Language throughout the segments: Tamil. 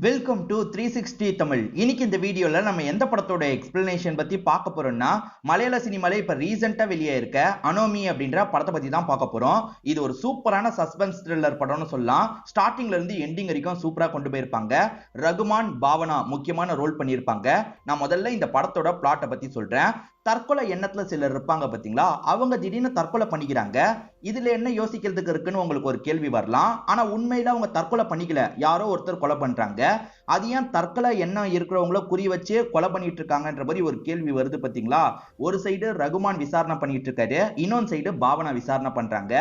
Welcome to 360 Tamil. இன்னைக்கு இந்த வீடியோல நம்ம எந்த படத்தோட எக்ஸ்பிளனேஷன் பத்தி பார்க்க போறோம்னா, மலையாள சினிமால இப்ப ரீசெண்டா வெளியே இருக்க அனோமி அப்படின்ற படத்தை பத்தி தான் பார்க்க போறோம். இது ஒரு சூப்பரான சஸ்பென்ஸ் த்ரில்லர் படம்னு சொல்லலாம். ஸ்டார்டிங்ல இருந்து எண்டிங் வரைக்கும் சூப்பரா கொண்டு போயிருப்பாங்க. ரகுமான், பாவனா முக்கியமான ரோல் பண்ணியிருப்பாங்க. நான் முதல்ல இந்த படத்தோட பிளாட்டை பத்தி சொல்றேன். தற்கொலை எண்ணத்துல சிலர் இருப்பாங்க பாத்தீங்களா, அவங்க திடீர்னு தற்கொலை பண்ணிக்கிறாங்க. இதுல என்ன யோசிக்கிறதுக்கு இருக்குன்னு உங்களுக்கு ஒரு கேள்வி வரலாம். ஆனா உண்மையில அவங்க தற்கொலை பண்ணிக்கல, யாரோ ஒருத்தர் கொலை பண்றாங்க. அது ஏன் தற்கொலை எண்ணம் இருக்கிறவங்கள குறி வச்சு கொலை பண்ணிட்டு இருக்காங்கன்ற மாதிரி ஒரு கேள்வி வருது பாத்தீங்களா. ஒரு சைடு ரகுமான் விசாரணை பண்ணிட்டு இருக்காரு, இன்னொரு சைடு பாவனா விசாரணை பண்றாங்க.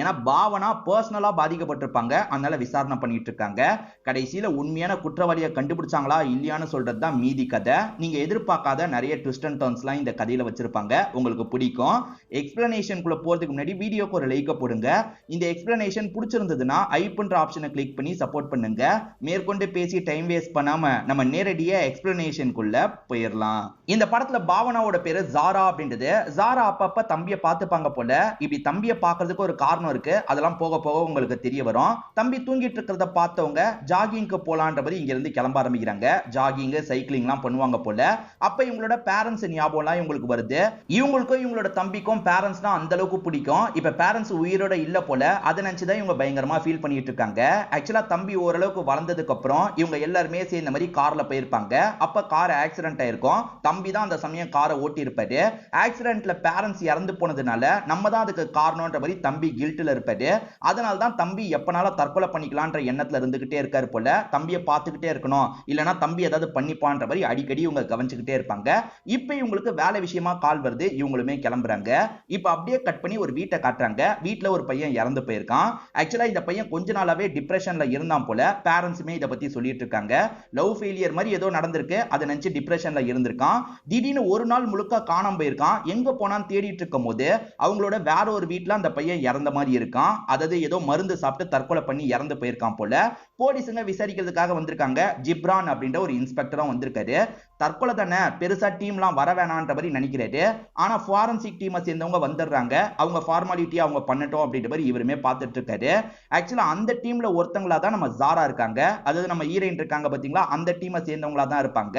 ஏன்னா பாவனா பர்சனலா பாதிக்கப்பட்டிருப்பாங்க, அதனால விசாரணை பண்ணிட்டு இருக்காங்க. கடைசியில உண்மையான குற்றவாளியை கண்டுபிடிச்சாங்களா இல்லையான்னு சொல்றதுதான் மீதி கதை. நீங்க எதிர்பார்க்காத நிறைய ட்விஸ்ட் அண்ட் டர்ன்ஸ்லாம் இந்த கதையில வச்சிருப்பாங்க, உங்களுக்கு பிடிக்கும். எக்ஸ்பிளனேஷனுக்குள்ள போறதுக்கு முன்னாடி வீடியோக்கு ஒரு லைக் போடுங்க. இந்த எக்ஸ்பிளனேஷன் பிடிச்சிருந்ததுன்னா ஐப்ன்ற ஆப்ஷனை கிளிக் பண்ணி சப்போர்ட் பண்ணுங்க. மேற்கொண்டு பேசி டைம் வேஸ்ட் பண்ணாம நம்ம நேரடியா எக்ஸ்பிளனேஷனுக்குள்ள போயிடலாம். இந்த படத்துல பாவனாவோட பேரு ஜாரா அப்படின்றது. ஜாரா அப்பப்ப தம்பியை பார்த்துப்பாங்க போல. இப்படி தம்பியை பார்க்கிறதுக்கு ஒரு காரணம் இருக்கு, அதெல்லாம் போக போக உங்களுக்கு தெரிய வரும். தம்பி தூங்கிட்டு இருக்கிறத பார்த்தவங்க ஜாகிங்க்கு போலான்ற மாதிரி இங்க இருந்து கிளம்ப ஆரம்பிக்கிறாங்க. ஜாகிங், சைக்கிளிங்லாம் பண்ணுவாங்க போல. அப்ப இவங்களோட பேரண்ட்ஸ் ஞாபகம்லாம் இவங்களுக்கு வருது. இவங்களுக்கும் இவங்களோட தம்பிக்கும் பேரண்ட்ஸ்னா அந்த அளவுக்கு பிடிக்கும். இப்ப பேரண்ட்ஸ் உயிரோட இல்ல போல, அதை நினைச்சுதான் இவங்க பயங்கரமா ஃபீல் பண்ணிட்டு இருக்காங்க. ஆக்சுவலா தம்பி ஓரளவுக்கு வளர்ந்ததுக்கு அப்புறம் இவங்க எல்லாருமே சேர்ந்த மாதிரி கார்ல போயிருப்பாங்க. அப்ப கார் ஆக்சிடென்ட் ஆயிருக்கும். தம்பி தான் அந்த சமயம் காரை ஓட்டி இருப்பாரு. ஆக்சிடென்ட்ல பேரண்ட்ஸ் இறந்து போனதுனால நம்ம தான் அதுக்கு காரணம்ன்ற மாதிரி தம்பி கில்ட்ல இருப்பாரு. அதனால தான் தம்பி எப்பனால தற்கொலை பண்ணிக்கலான்ற எண்ணத்துல இருந்துகிட்டே இருக்காரு போல. தம்பியை பார்த்துக்கிட்டே இருக்கணும், இல்லனா தம்பி ஏதாவது பண்ணிப்பான்ற மாதிரி அடிக்கடி இவங்க கவனிச்சுக்கிட்டே இருப்பாங்க. இப்ப இவங்களுக்கு வேலை விஷயமா கால் வருது, இவங்களுமே கிளம்புறாங்க. இப்ப அப்படியே கட் பண்ணி ஒரு வீட்டை காட்டுறாங்க. வீட்டுல ஒரு பையன் இறந்து போயிருக்கான். ஆக்சுவலா இந்த பையன் கொஞ்ச நாளாவே டிப்ரெஷன்ல இருந்தான் போல. பேரண்ட்ஸுமே இதை பத்தி சொல்லிட்டு இருக்காங்க. லவ் ஃபெயிலியர் மாதிரி ஏதோ நடந்திருக்கு, அதை நினைச்சு டிப்ரெஷன்ல இருந்திருக்கான். திடீர்னு ஒரு நாள் முழுக்க காணாம போயிருக்கான். எங்க போனான்னு தேடிட்டு இருக்கும் போது அவங்களோட வேற ஒரு வீட்டுல அந்த பையன் இறந்த மாதிரி இருக்கான். அதாவது ஏதோ மருந்து சாப்பிட்டு தற்கொலை பண்ணி இறந்து போயிருக்கான் போல. போலீஸுங்க விசாரிக்கிறதுக்காக வந்திருக்காங்க. ஜிப்ரான் அப்படின்ற ஒரு இன்ஸ்பெக்டரும் வந்திருக்காரு. தற்கொலை தானே, பெருசா டீம்லாம் வர வேணான்ற மாதிரி நினைக்கிறாரு. ஆனா ஃபாரன்சிக் டீமை சேர்ந்தவங்க வந்துடுறாங்க. அவங்க ஃபார்மாலிட்டி அவங்க பண்ணட்டும் அப்படின்ற மாதிரி இவருமே பார்த்துட்டு இருக்காரு. ஆக்சுவலா அந்த டீம்ல ஒருத்தங்களா தான் நம்ம ஜாரா இருக்காங்க. அதாவது நம்ம ஹீரோயின் இருக்காங்க பாத்தீங்களா, அந்த டீமை சேர்ந்தவங்களா தான் இருப்பாங்க.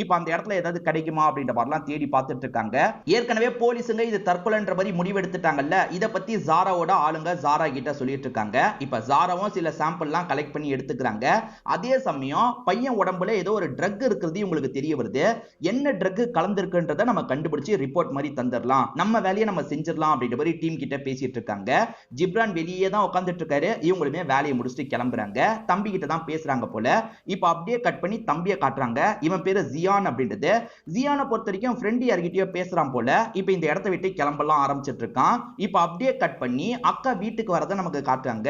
இப்ப அந்த இடத்துல ஏதாவது கிடைக்குமா அப்படின்ற மாதிரிலாம் தேடி பார்த்துட்டு இருக்காங்க. ஏற்கனவே போலீஸுங்க இது தற்கொலைன்ற மாதிரி முடிவு எடுத்துட்டாங்கல்ல, இதை பத்தி ஜாராவோட ஆளுங்க ஜாரா கிட்ட சொல்லிட்டு இருக்காங்க. இப்ப ஜாராவும் சில சாம்பிள்லாம் கலெக்ட் பண்ணி எடுத்துக்கிறாங்க. அதே சமயம் பையன் உடம்புல ஏதோ ஒரு ட்ரக் இருக்கிறது உங்களுக்கு தெரிய வருது. என்ன ட்ரக் கலந்திருக்குன்றத நம்ம கண்டுபிடிச்சு ரிப்போர்ட் மாதிரி தந்துடலாம், நம்ம வேலையை நம்ம செஞ்சிடலாம் அப்படின்ற மாதிரி டீம் கிட்ட பேசிட்டு இருக்காங்க. ஜிப்ரான் வெளியே தான் உட்கார்ந்துட்டு இருக்காரு. இவங்களுமே வேலையை முடிச்சுட்டு கிளம்புறாங்க. தம்பி கிட்ட தான் பேசுறாங்க போல. இப்ப அப்படியே கட் பண்ணி தம்பியை காட்டுறாங்க. இவன் பேரு ஜியான் அப்படின்றது. ஜியானை பொறுத்த வரைக்கும் ஃப்ரெண்ட் யார்கிட்டயோ பேசுறான் போல. இப்ப இந்த இடத்தை விட்டு கிளம்பலாம் ஆரம்பிச்சிட்டு இருக்கான். இப்ப அப்படியே கட் பண்ணி அக்கா வீட்டுக்கு வரதை நமக்கு காட்டுறாங்க.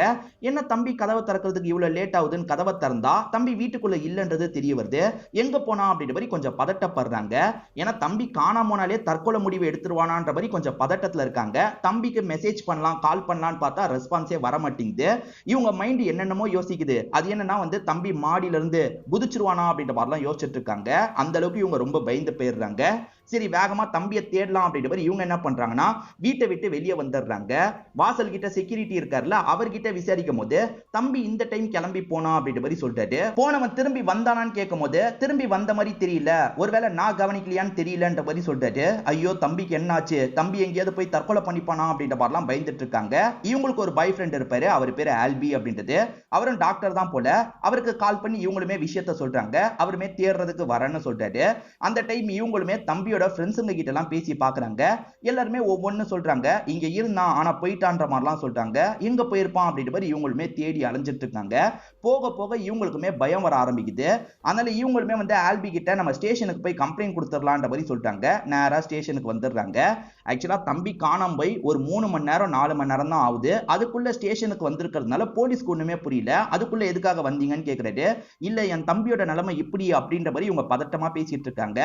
என்ன தம்பி கதவை திறக்கிறதுக்கு இவ்வளவு லேட் ஆகுதுன்னு கதவை திறந்தா தம்பி வீட்டுக்குள்ள இல்லன்றது தெரிய வருது. எங்க போனா அப்படின்ற மாதிரி கொஞ்சம் பதட்டப்படுறாங்க. ஏன்னா தம்பி காணாம போனாலே தற்கொலை முடிவு எடுத்துருவானான்ற மாதிரி கொஞ்சம் பதட்டத்துல இருக்காங்க. தம்பிக்கு மெசேஜ் பண்ணலாம், கால் பண்ணலாம்னு பார்த்தா ரெஸ்பான்ஸே வர மாட்டேங்குது. இவங்க மைண்ட் என்னென்னமோ யோசிக்குது. அது என்னன்னா தம்பி மாடியில இருந்து குதிச்சிருவானா அப்படின்ற மாதிரிலாம் யோசிச்சுட்டு இருக்காங்க. அந்த அளவுக்கு இவங்க ரொம்ப பயந்து போயிடுறாங்க. சரி வேகமா தம்பியை தேடலாம் அப்படின்ற மாதிரி இவங்க என்ன பண்றாங்கன்னா வீட்டை விட்டு வெளியே வந்துடுறாங்க. வாசல் கிட்ட செக்யூரிட்டி இருக்காருல்ல, அவர்கிட்ட விசாரிக்கும் போது தம்பி இந்த டைம் கிளம்பி போனா அப்படின்ற மாதிரி சொல்லிட்டாரு. போனவன் திரும்பி வந்தானான்னு கேட்கும் போது திரும்பி வந்த மாதிரி தெரியல, ஒருவேளை நான் கவனிக்கலையான்னு தெரியலன்ற மாதிரி சொல்லிட்டாரு. ஐயோ தம்பிக்கு என்னாச்சு, தம்பி எங்கேயாவது போய் தற்கொலை பண்ணிப்பானா அப்படின்ற மாதிரிலாம் பயந்துட்டு இருக்காங்க. இவங்களுக்கு ஒரு பாய் ஃப்ரெண்ட் இருப்பாரு, அவர் பேரு ஆல்பி அப்படின்றது. அவரும் டாக்டர் தான் போல. அவருக்கு கால் பண்ணி இவங்களுமே விஷயத்த சொல்றாங்க. அவருமே தேடுறதுக்கு வரேன்னு சொல்றாரு. அந்த டைம் இவங்களுமே தம்பி ஃப்ரெண்ட்ஸுங்க கிட்ட எல்லாம் பேசி பாக்குறாங்க. எல்லாருமே ஒவ்வொன்னு சொல்றாங்க. இங்க இருந்தான் ஆனா போயிட்டான்ற மாதிரிலாம் சொல்றாங்க. எங்க போயிருப்பான் அப்படின்ற மாதிரி இவங்களுமே தேடி அலைஞ்சிட்டு இருக்காங்க. போக போக இவங்களுக்குமே பயம் வர ஆரம்பிக்குது. அதனால இவங்களுமே ஆல்பி கிட்ட நம்ம ஸ்டேஷனுக்கு போய் கம்ப்ளைண்ட் கொடுத்துடலான்ற மாதிரி சொல்லிட்டாங்க. நேரா ஸ்டேஷனுக்கு வந்துடுறாங்க. ஆக்சுவலா தம்பி காணாம போய் ஒரு 3 மணி நேரம் 4 மணி நேரம் தான் ஆகுது. அதுக்குள்ள ஸ்டேஷனுக்கு வந்திருக்கிறதுனால போலீஸ்க்கு ஒண்ணுமே புரியல. அதுக்குள்ள எதுக்காக வந்தீங்கன்னு கேக்குறாரு. இல்ல என் தம்பியோட நிலைமை இப்படி அப்படின்ற மாதிரி இவங்க பதட்டமா பேசிட்டு இருக்காங்க.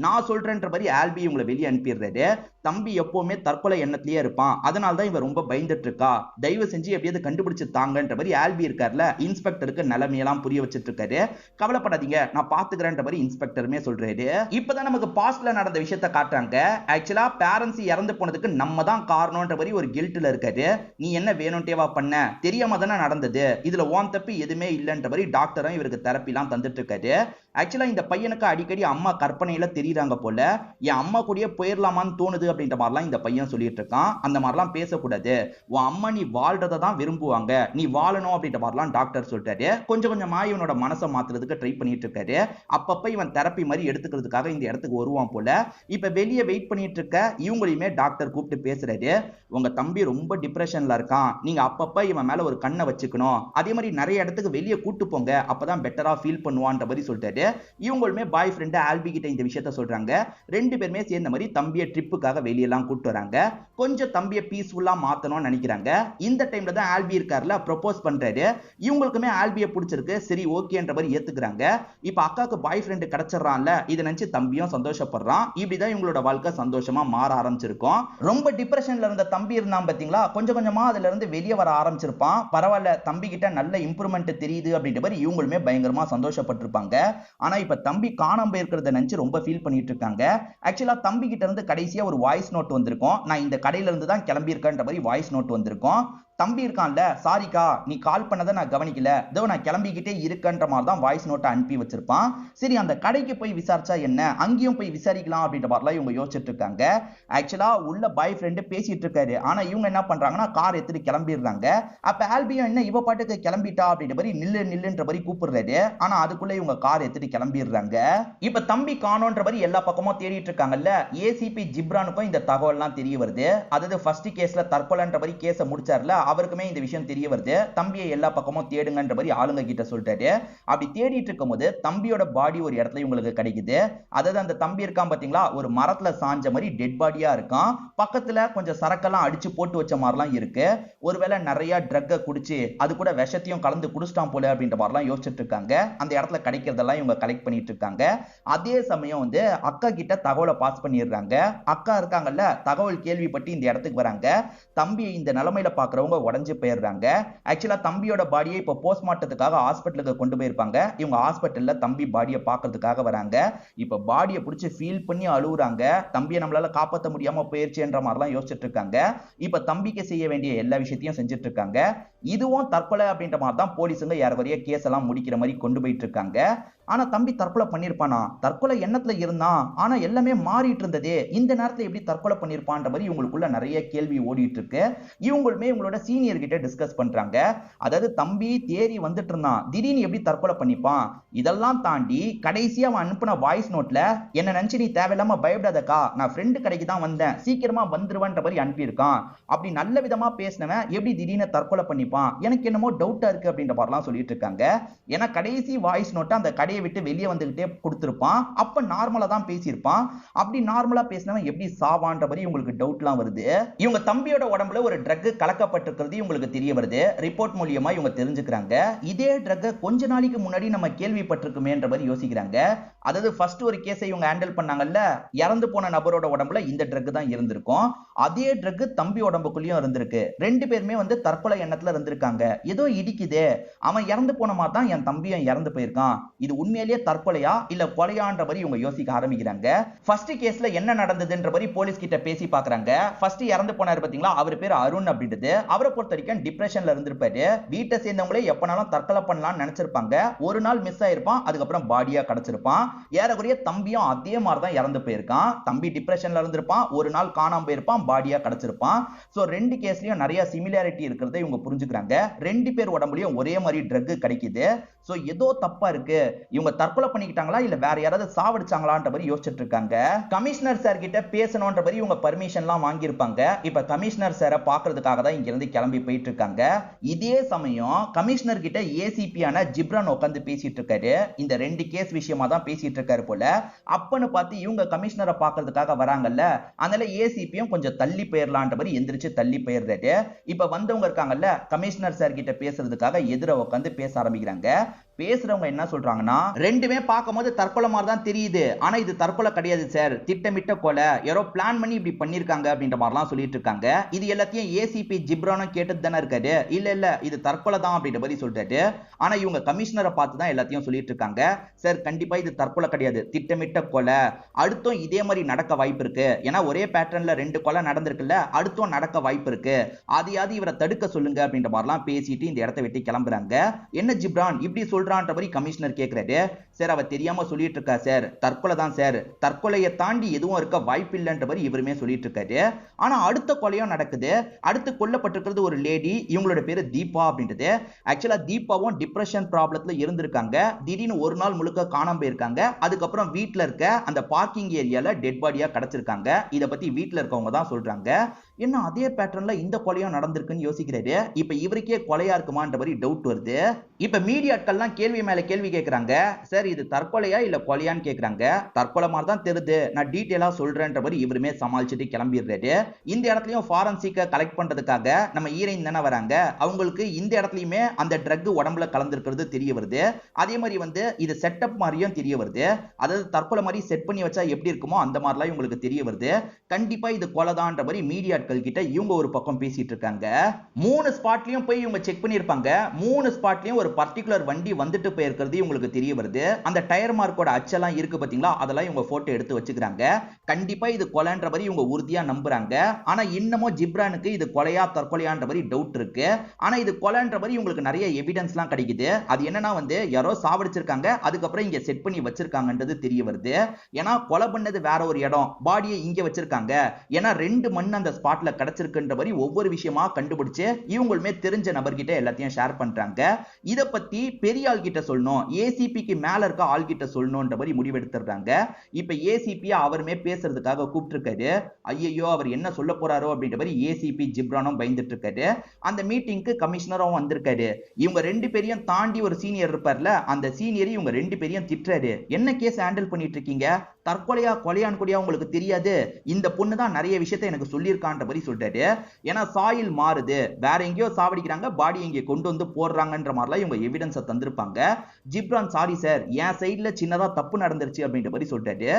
நான் சொல்றேன்ற மாதிரி ஆல்பி இவங்களை வெளியே அனுப்பிடுறாரு. தம்பி எப்பவுமே தற்கொலை எண்ணத்திலேயே இருப்பான், அதனால தான் இவன் ரொம்ப பயந்துட்டு இருக்கா, தயவு செஞ்சு எப்படியாவது கண்டுபிடிச்சு தாங்கன்ற மாதிரி ஆல்பி இருக்கார்ல இன்ஸ்பெக்டர், இவருக்கு நிலைமையெல்லாம் புரிய வச்சிட்டு இருக்காரு. கவலைப்படாதீங்க, நான் பாத்துக்கிறேன்ற மாதிரி இன்ஸ்பெக்டருமே சொல்றாரு. இப்பதான் நமக்கு பாஸ்ட்ல நடந்த விஷயத்தை காட்டுறாங்க. ஆக்சுவலா பேரண்ட்ஸ் இறந்து போனதுக்கு நம்ம தான் காரணம்ன்ற மாதிரி ஒரு கில்ட்ல இருக்காரு. நீ என்ன வேணும்ட்டேவா பண்ண, தெரியாம தானே நடந்தது, இதுல ஓன் தப்பு எதுவுமே இல்லைன்ற மாதிரி டாக்டரும் இவருக்கு தெரப்பி எல்லாம் தந்துட்டு இருக்காரு. ஆக்சுவலா இந்த பையனுக்கு அடிக்கடி அம்மா கற்பனையில தெரியுறாங்க போல, என் அம்மா கூடயே போயிடலாமான்னு தோணுது அப்படின்ற மாதிரிலாம் இந்த பையன் சொல்லிட்டு இருக்கான். அந்த மாதிரிலாம் பேசக்கூடாது, உன் அம்மா நீ வாழ்றதை தான் விரும்புவாங்க, நீ வாழணும் அப்படின்ற மாதிரிலாம் டாக்டர் சொல்லிட்டாரு. கொஞ்சம் கொஞ்சமா இவனோட மனசை மாத்துறதுக்கு ட்ரை பண்ணிட்டு இருக்காரு. அப்பப்ப இவன் தெரப்பி மாதிரி எடுத்துக்கிறதுக்காக இந்த இடத்துக்கு வருவான் போல. இப்ப வெளியே வெயிட் பண்ணிட்டு இருக்க இவங்களையுமே டாக்டர் கூப்பிட்டு பேசுறாரு. உங்க தம்பி ரொம்ப டிப்ரெஷன்ல இருக்கான், நீங்க அப்பப்ப இவன் மேல ஒரு கண்ணை வச்சுக்கணும், அதே மாதிரி நிறைய இடத்துக்கு வெளியே கூட்டு போங்க, அப்பதான் பெட்டரா ஃபீல் பண்ணுவான்ற மாதிரி சொல்லிட்டாரு. இவங்களுமே பாய் ஃப்ரெண்ட் ஆல்பி கிட்ட இந்த விஷயத்த சொல்றாங்க. ரெண்டு பேருமே சேர்ந்த மாதிரி தம்பியை ட்ரிப்புக்காக வெளியெல்லாம் கூட்டு வராங்க. கொஞ்சம் தம்பியை பீஸ்ஃபுல்லா மாத்தணும்னு நினைக்கிறாங்க. இந்த டைம்ல தான் ஆல்பி இருக்கார்ல ப்ரொபோஸ் பண்றாரு. இவங்களுக்குமே ஆல்பியை பிடிச்சிருக்கு, சரி ஓகேன்ற மாதிரி ஏத்துக்கிறாங்க. இப்ப அக்காக்கு பாய் ஃப்ரெண்ட் கிடைச்சிடறான்ல, இதை நினைச்சு தம்பியும் சந்தோஷப்படுறான். இப்படிதான் இவங்களோட வாழ்க்கை சந்தோஷமா மாற ஆரம்பிச்சிருக்கும். ரொம்ப டிப்ரெஷன்ல இருந்த தம்பி இருந்தான் பாத்தீங்களா, கொஞ்சம் கொஞ்சமா அதுல இருந்து வெளியே வர ஆரம்பிச்சிருப்பான். பரவாயில்ல, தம்பி கிட்ட நல்ல இம்ப்ரூவ்மெண்ட் தெரியுது அப்படின்ற மாதிரி இவங்களுமே பயங்கரமா சந்தோஷப்பட்டிருப்பாங்க. ஆனா இப்ப தம்பி காணாம இருக்கிறத நினைச்சு ரொம்ப ஃபீல் பண்ணிட்டு இருக்காங்க. ஆக்சுவலா தம்பி கிட்ட இருந்து கடைசியா ஒரு வாய்ஸ் நோட் வந்திருக்கும். நான் இந்த கடையில இருந்து தான் கிளம்பி இருக்கேன்ற மாதிரி வாய்ஸ் நோட் வந்திருக்கும். தம்பி இருக்கான்ல, சாரிக்கா நீ கால் பண்ணதை நான் கவனிக்கல, இதோ நான் கிளம்பிக்கிட்டே இருக்கன்ற மாதிரி தான் வாய்ஸ் நோட்டை அனுப்பி வச்சிருப்பான். சரி அந்த கடைக்கு போய் விசாரிச்சா என்ன, அங்கேயும் போய் விசாரிக்கலாம் அப்படின்ற மாதிரிலாம் இவங்க யோசிச்சுட்டு இருக்காங்க. ஆக்சுவலா உள்ள பாய் ஃப்ரெண்டு பேசிட்டு இருக்காரு. ஆனா இவங்க என்ன பண்றாங்கன்னா கார் எடுத்துட்டு கிளம்பிடுறாங்க. அப்ப ஆல்பியும் என்ன இவ பாட்டுக்கு கிளம்பிட்டா அப்படின்ற மாதிரி நில்லு நில்லுன்ற மாதிரி கூப்பிடுறாரு. ஆனா அதுக்குள்ள இவங்க கார் எடுத்துட்டு கிளம்பிடுறாங்க. இப்ப தம்பி காணோன்ற மாதிரி எல்லா பக்கமும் தேடிட்டு இருக்காங்கல்ல, ஏசிபி ஜிப்ரானுக்கும் இந்த தகவல்லாம் தெரிய வருது. அதாவது ஃபர்ஸ்ட் கேஸ்ல தற்கொலைன்ற மாதிரி கேஸை முடிச்சார்ல, அவருக்குமே இந்த விஷயம் தெரிய வருது. தம்பியை எல்லா பக்கமும் தேடுங்கன்ற மாதிரி ஆளுங்க கிட்ட சொல்லிட்டாரு. அப்படி தேடிட்டு இருக்கும்போது தம்பியோட பாடி ஒரு இடத்துல இவங்களுக்கு கிடைக்குது. அதாவது அந்த தம்பி இருக்கான் பாத்தீங்களா, ஒரு மரத்துல சாஞ்ச மாதிரி டெட் பாடியா இருக்கான். பக்கத்துல கொஞ்சம் சரக்கெல்லாம் அடிச்சு போட்டு வச்ச மாதிரிலாம் இருக்கு. ஒருவேளை நிறைய ட்ரக்கை குடிச்சு அது கூட விஷத்தையும் கலந்து குடிச்சிட்டான் போல அப்படின்ற மாதிரிலாம் யோசிச்சுட்டு இருக்காங்க. அந்த இடத்துல கிடைக்கிறதெல்லாம் இவங்க கலெக்ட் பண்ணிட்டு இருக்காங்க. அதே சமயம் வந்து அக்கா கிட்ட தகவலை பாஸ் பண்ணிடுறாங்க. அக்கா இருக்காங்கல்ல, தகவல் கேள்விப்பட்டு இந்த இடத்துக்கு வராங்க. தம்பியை இந்த நிலைமையில பாக்குறவங்க உடஞ்சு போயிடுறாங்க. ஆக்சுவலா தம்பியோட பாடியை இப்போ போஸ்ட்மார்ட்டத்துக்காக ஹாஸ்பிட்டலுக்கு கொண்டு போயிருப்பாங்க. இவங்க ஹாஸ்பிட்டல்ல தம்பி பாடியை பார்க்கறதுக்காக வராங்க. இப்ப பாடியை பிடிச்சி ஃபீல் பண்ணி அழுகுறாங்க. தம்பியை நம்மளால காப்பாற்ற முடியாம போயிருச்சுன்ற மாதிரிலாம் யோசிச்சுட்டு இருக்காங்க. இப்ப தம்பிக்கு செய்ய வேண்டிய எல்லா விஷயத்தையும் செஞ்சுட்டு இருக்காங்க. இதுவும் தற்கொலை அப்படின்ற மாதிரி தான் போலீஸுங்க ஏறக்குறைய கேஸ் எல்லாம் முடிக்கிற மாதிரி கொண்டு போயிட்டு இருக்காங்க. ஆனா தம்பி தற்கொலை பண்ணிருப்பானா, தற்கொலை எண்ணத்துல இருந்தான், ஆனா எல்லாமே மாறிட்டு இருந்ததே, இந்த நேரத்துல எப்படி தற்கொலை பண்ணிருப்பான்ற மாதிரி இவங்களுக்குள்ள நிறைய கேள்வி ஓடிட்டு இருக்கு. இவங்களுமே இவங்களோட சீனியர் கிட்ட டிஸ்கஸ் பண்றாங்க. அதாவது தம்பி தேறி வந்துட்டு இருந்தான், திடீர்னு எப்படி தற்கொலை பண்ணிப்பான், இதெல்லாம் தாண்டி கடைசியா அவன் அனுப்பின வாய்ஸ் நோட்ல என்ன நினைச்சு நீ தேவையில்லாம பயப்படாதக்கா, நான் ஃப்ரெண்டு கடைக்கு தான் வந்தேன், சீக்கிரமா வந்துருவன்ற மாதிரி அனுப்பியிருக்கான். அப்படி நல்ல விதமா பேசினவன் எப்படி திடீர்னு தற்கொலை பண்ணிப்பான், எனக்கு என்னமோ டவுட்டா இருக்கு அப்படின்ற மாதிரிலாம் சொல்லிட்டு இருக்காங்க. ஏன்னா கடைசி வாய்ஸ் நோட்டை அந்த கடையை விட்டு வெளியே வந்துகிட்டே கொடுத்திருப்பான். அப்ப நார்மலா தான் பேசியிருப்பான். அப்படி நார்மலா பேசினவன் எப்படி சாவான்ற மாதிரி உங்களுக்கு டவுட்லாம் வருது. இவங்க தம்பியோட உடம்புல ஒரு ட்ரக் கலக்கப்பட்டிருக்கிறது இவங்களுக்கு தெரிய வருது. ரிப்போர்ட் மூலியமா இவங்க தெரிஞ்சுக்கிறாங்க. இதே ட்ரக் கொஞ்ச நாளைக்கு முன்னாடி நம்ம கேள்விப்பட்டிருக்குமேன்ற மாதிரி யோசிக்கிறாங்க. அதாவது ஃபர்ஸ்ட் ஒரு கேஸை இவங்க ஹேண்டில் பண்ணாங்கல்ல, இறந்து போன நபரோட உடம்புல இந்த ட்ரக் தான் இருந்திருக்கும். அதே ட்ரக் தம்பி உடம்புக்குள்ளேயும் இருந்திருக்கு. ரெண்டு பேருமே வந்து தற்கொலை எண்ணத்துல இருந்திருக்காங்க. ஏதோ இடிக்குதே, அவன் இறந்து போன மாதிரி தான் என் தம்பியும் இறந்து போயிருக்கான், இது உண்மையிலேயே தற்கொலையா இல்ல கொலையான்ற மாதிரி இவங்க யோசிக்க ஆரம்பிக்கிறாங்க. ஃபர்ஸ்ட் கேஸ்ல என்ன நடந்ததுன்ற மாதிரி போலீஸ் கிட்ட பேசி பாக்குறாங்க. ஃபர்ஸ்ட் இறந்து போனாரு பாத்தீங்களா, அவர் பேர் அருண் அப்படின்றது. அவரை பொறுத்த வரைக்கும் டிப்ரெஷன்ல இருந்திருப்பாரு. வீட்டை சேர்ந்தவங்களே எப்பனாலும் தற்கொலை பண்ணலாம்னு நினைச்சிருப்பாங்க. ஒரு நாள் மிஸ் ஆயிருப்பான், அதுக்கப்புறம் பாடியா கிடைச்சிருப்பான். ஏறக்குறைய தம்பியும் அதே மாதிரி தான் இறந்து போயிருக்கான். தம்பி டிப்ரெஷன்ல இருந்திருப்பான், ஒரு நாள் காணாம போயிருப்பான், பாடியா கிடைச்சிருப்பான். சோ ரெண்டு கேஸ்லயும் நிறைய சிமிலாரிட்டி இருக்கிறத இவங்க புரிஞ்சுக்கிறாங்க. ரெண்டு பேர் உடம்புலயும் ஒரே மாதிரி ட்ரக் கிடைக்குது. சோ ஏதோ தப்பா இருக்கு, இவங்க தற்கொலை பண்ணிக்கிட்டாங்களா இல்ல வேற யாராவது சாவடிச்சாங்களான்ற மாதிரி யோசிச்சுட்டு இருக்காங்க. கமிஷனர் சார் கிட்ட பேசணும்ன்ற மாதிரி இவங்க பர்மிஷன்லாம் வாங்கியிருப்பாங்க. இப்ப கமிஷனர் சாரை பாக்குறதுக்காக தான் இங்க இருந்து கிளம்பி போயிட்டு இருக்காங்க. இதே சமயம் கமிஷனர் கிட்ட ஏசிபி ஆன ஜிப்ரான் உட்காந்து பேசிட்டு இருக்காரு. இந்த ரெண்டு கேஸ் விஷயமா தான் பேசிட்டு இருக்காரு போல. அப்பன்னு பார்த்து இவங்க கமிஷனரை பாக்குறதுக்காக வராங்கல்ல, அதனால ஏசிபியும் கொஞ்சம் தள்ளி போயிடலான்ற மாதிரி எந்திரிச்சு தள்ளி போயிடுறாரு. இப்ப வந்தவங்க இருக்காங்கல்ல, கமிஷனர் சார் கிட்ட பேசுறதுக்காக எதிர உட்காந்து பேச ஆரம்பிக்கிறாங்க. பேசுறவங்க என்ன சொல்றாங்கன்னா, ரெண்டுமே பார்க்கும்போது தற்கொலை மாதிரி தான் தெரியுது, ஆனா இது தற்கொலை கிடையாது சார், திட்டமிட்ட கொலை, யாரோ பிளான் பண்ணி இப்படி பண்ணிருக்காங்க அப்படின்ற மாதிரிலாம் சொல்லிட்டு இருக்காங்க. இது எல்லாத்தையும் ஏசிபி ஜிப்ரானும் கேட்டது தானே இருக்காரு. இல்ல இது தற்கொலை தான் அப்படின்ற மாதிரி சொல்றாரு. ஆனா இவங்க கமிஷனரை பார்த்து தான் எல்லாத்தையும் சொல்லிட்டு இருக்காங்க. சார் கண்டிப்பா இது தற்கொலை கிடையாது, திட்டமிட்ட கொலை, அடுத்தும் இதே மாதிரி நடக்க வாய்ப்பு இருக்கு, ஏன்னா ஒரே பேட்டர்ன்ல 2 கொலை நடந்திருக்குல்ல, அடுத்தும் நடக்க வாய்ப்பு இருக்கு, அதையாவது இவரை தடுக்க சொல்லுங்க அப்படின்ற மாதிரிலாம் பேசிட்டு இந்த இடத்தை விட்டு கிளம்புறாங்க. என்ன ஜிப்ரான் இப்படி சொல்றான்ற மாதிரி கமிஷனர் கேக்குறாரு. சார் அவ தெரியாம சொல்லிட்டு இருக்கா சார், தற்கொலை தான் சார், தற்கொலையை தாண்டி எதுவும் இருக்க வாய்ப்பு இல்லைன்ற மாதிரி இவருமே சொல்லிட்டு இருக்காரு. ஆனா அடுத்த கொலையும் நடக்குது. அடுத்து கொல்லப்பட்டிருக்கிறது ஒரு லேடி, இவங்களோட பேரு தீபா அப்படின்றது. ஆக்சுவலா தீபாவும் டிப்ரெஷன் ப்ராப்ளத்துல இருந்திருக்காங்க. திடீர்னு ஒரு நாள் முழுக்க காணாம போயிருக்காங்க. அதுக்கப்புறம் வீட்டுல இருக்க அந்த பார்க்கிங் ஏரியால டெட் பாடியா கிடைச்சிருக்காங்க. இத பத்தி வீட்டுல இருக்கவங்க தான் சொல்றாங்க. என்ன அதே பேட்டர்ன்ல இந்த கொலையும் நடந்திருக்குன்னு யோசிக்கிறாரு. இப்ப இவருக்கே கொலையா இருக்குமான்ற மாதிரி டவுட் வருது. இப்ப மீடியாட்கள்லாம் கேள்வி மேல கேள்வி கேட்கறாங்க. சார் இது தற்கொலையா இல்ல கொலையான்னு கேட்கறாங்க. தற்கொலை மாதிரி தான் தெரியுது, நான் டீடைலா சொல்றேன்ற மாதிரி இவருமே சமாளிச்சுட்டு கிளம்பிடுறாரு. இந்த இடத்துலயும் ஃபாரன்சிக்க கலெக்ட் பண்றதுக்காக நம்ம ஹீரோயின் தானே வராங்க. அவங்களுக்கு இந்த இடத்துலயுமே அந்த ட்ரக் உடம்புல கலந்திருக்கிறது தெரிய வருது. அதே மாதிரி வந்து இது செட்டப் மாதிரியும் தெரிய வருது. அதாவது தற்கொலை மாதிரி செட் பண்ணி வச்சா எப்படி இருக்குமோ அந்த மாதிரிலாம் இவங்களுக்கு தெரிய வருது. கண்டிப்பா இது கொலைதான்ற மாதிரி மீடியாட்கள் கிட்ட இவங்க ஒரு பக்கம் பேசிட்டு இருக்காங்க. 3 ஸ்பாட்லயும் போய் இவங்க செக் பண்ணிருப்பாங்க. 3 ஸ்பாட்லயும் ஒரு பர்டிகுலர் வண்டி வந்துட்டு போயிருக்கிறது இவங்களுக்கு தெரிய வருது. அந்த டயர் மார்க்கோட அச்செல்லாம் இருக்கு பாத்தீங்களா, அதெல்லாம் இவங்க போட்டோ எடுத்து வச்சுக்கிறாங்க. கண்டிப்பா இது கொலைன்ற மாதிரி இவங்க உறுதியா நம்புறாங்க. ஆனா இன்னமும் ஜிப்ரானுக்கு இது கொலையா தற்கொலையான்ற மாதிரி டவுட் இருக்கு. ஆனா இது கொலைன்ற மாதிரி இவங்களுக்கு நிறைய எவிடன்ஸ்லாம் கிடைக்குது. அது என்னன்னா வந்து யாரோ சாவடிச்சிருக்காங்க, அதுக்கப்புறம் இங்க செட் பண்ணி வச்சிருக்காங்கன்றது தெரிய வருது. ஏன்னா கொலை பண்ணது வேற ஒரு இடம், பாடியை இங்க வச்சிருக்காங்க. ஏன்னா 2 மண் அந்த ஸ்பாட்ல கிடைச்சிருக்குன்ற மாதிரி ஒவ்வொரு விஷயமா கண்டுபிடிச்சு இவங்களுமே தெரிஞ்ச நபர்கிட்ட எல்லாத்தையும் ஷேர் பண்றாங்க. இத பத்தி பெரிய ஆள் கிட்ட சொல்லணும், ஏசிபிக்கு மேல இருக்க ஆள் கிட்ட சொல்லணும்ன்ற மாதிரி முடிவெடுத்துறாங்க. இப்ப ஏசிபி அவருமே பேசுறதுக்காக கூப்பிட்டிருக்காரு. ஐயோ அவர் என்ன சொல்ல போறாரோ அப்படின்ற மாதிரி ஏசிபி ஜிப்ரானும் பயந்துட்டு இருக்காரு. அந்த மீட்டிங்க்கு கமிஷனரும் வந்திருக்காரு. இவங்க 2 பேரையும் தாண்டி ஒரு சீனியர் இருப்பார்ல, அந்த சீனியர் இவங்க 2 பேரையும் திட்டுறாரு. என்ன கேஸ் ஹேண்டில் பண்ணிட்டு இருக்கீங்க, தற்கொலையா கொலையான்னு கூடியா உங்களுக்கு தெரியாது, இந்த பொண்ணு தான் நிறைய விஷயத்தை எனக்கு சொல்லியிருக்கான்ற மாதிரி சொல்றாரு. ஏன்னா சாயில் மாறுது, வேற எங்கேயோ சாவடிக்கிறாங்க, பாடி இங்கே கொண்டு வந்து போடுறாங்கன்ற மாதிரிலாம் இவங்க எவிடன்ஸை தந்திருப்பாங்க. ஜிப்ரான் சாரி சார், என் சைட்ல சின்னதா தப்பு நடந்துருச்சு அப்படின்ற மாதிரி சொல்றாரு.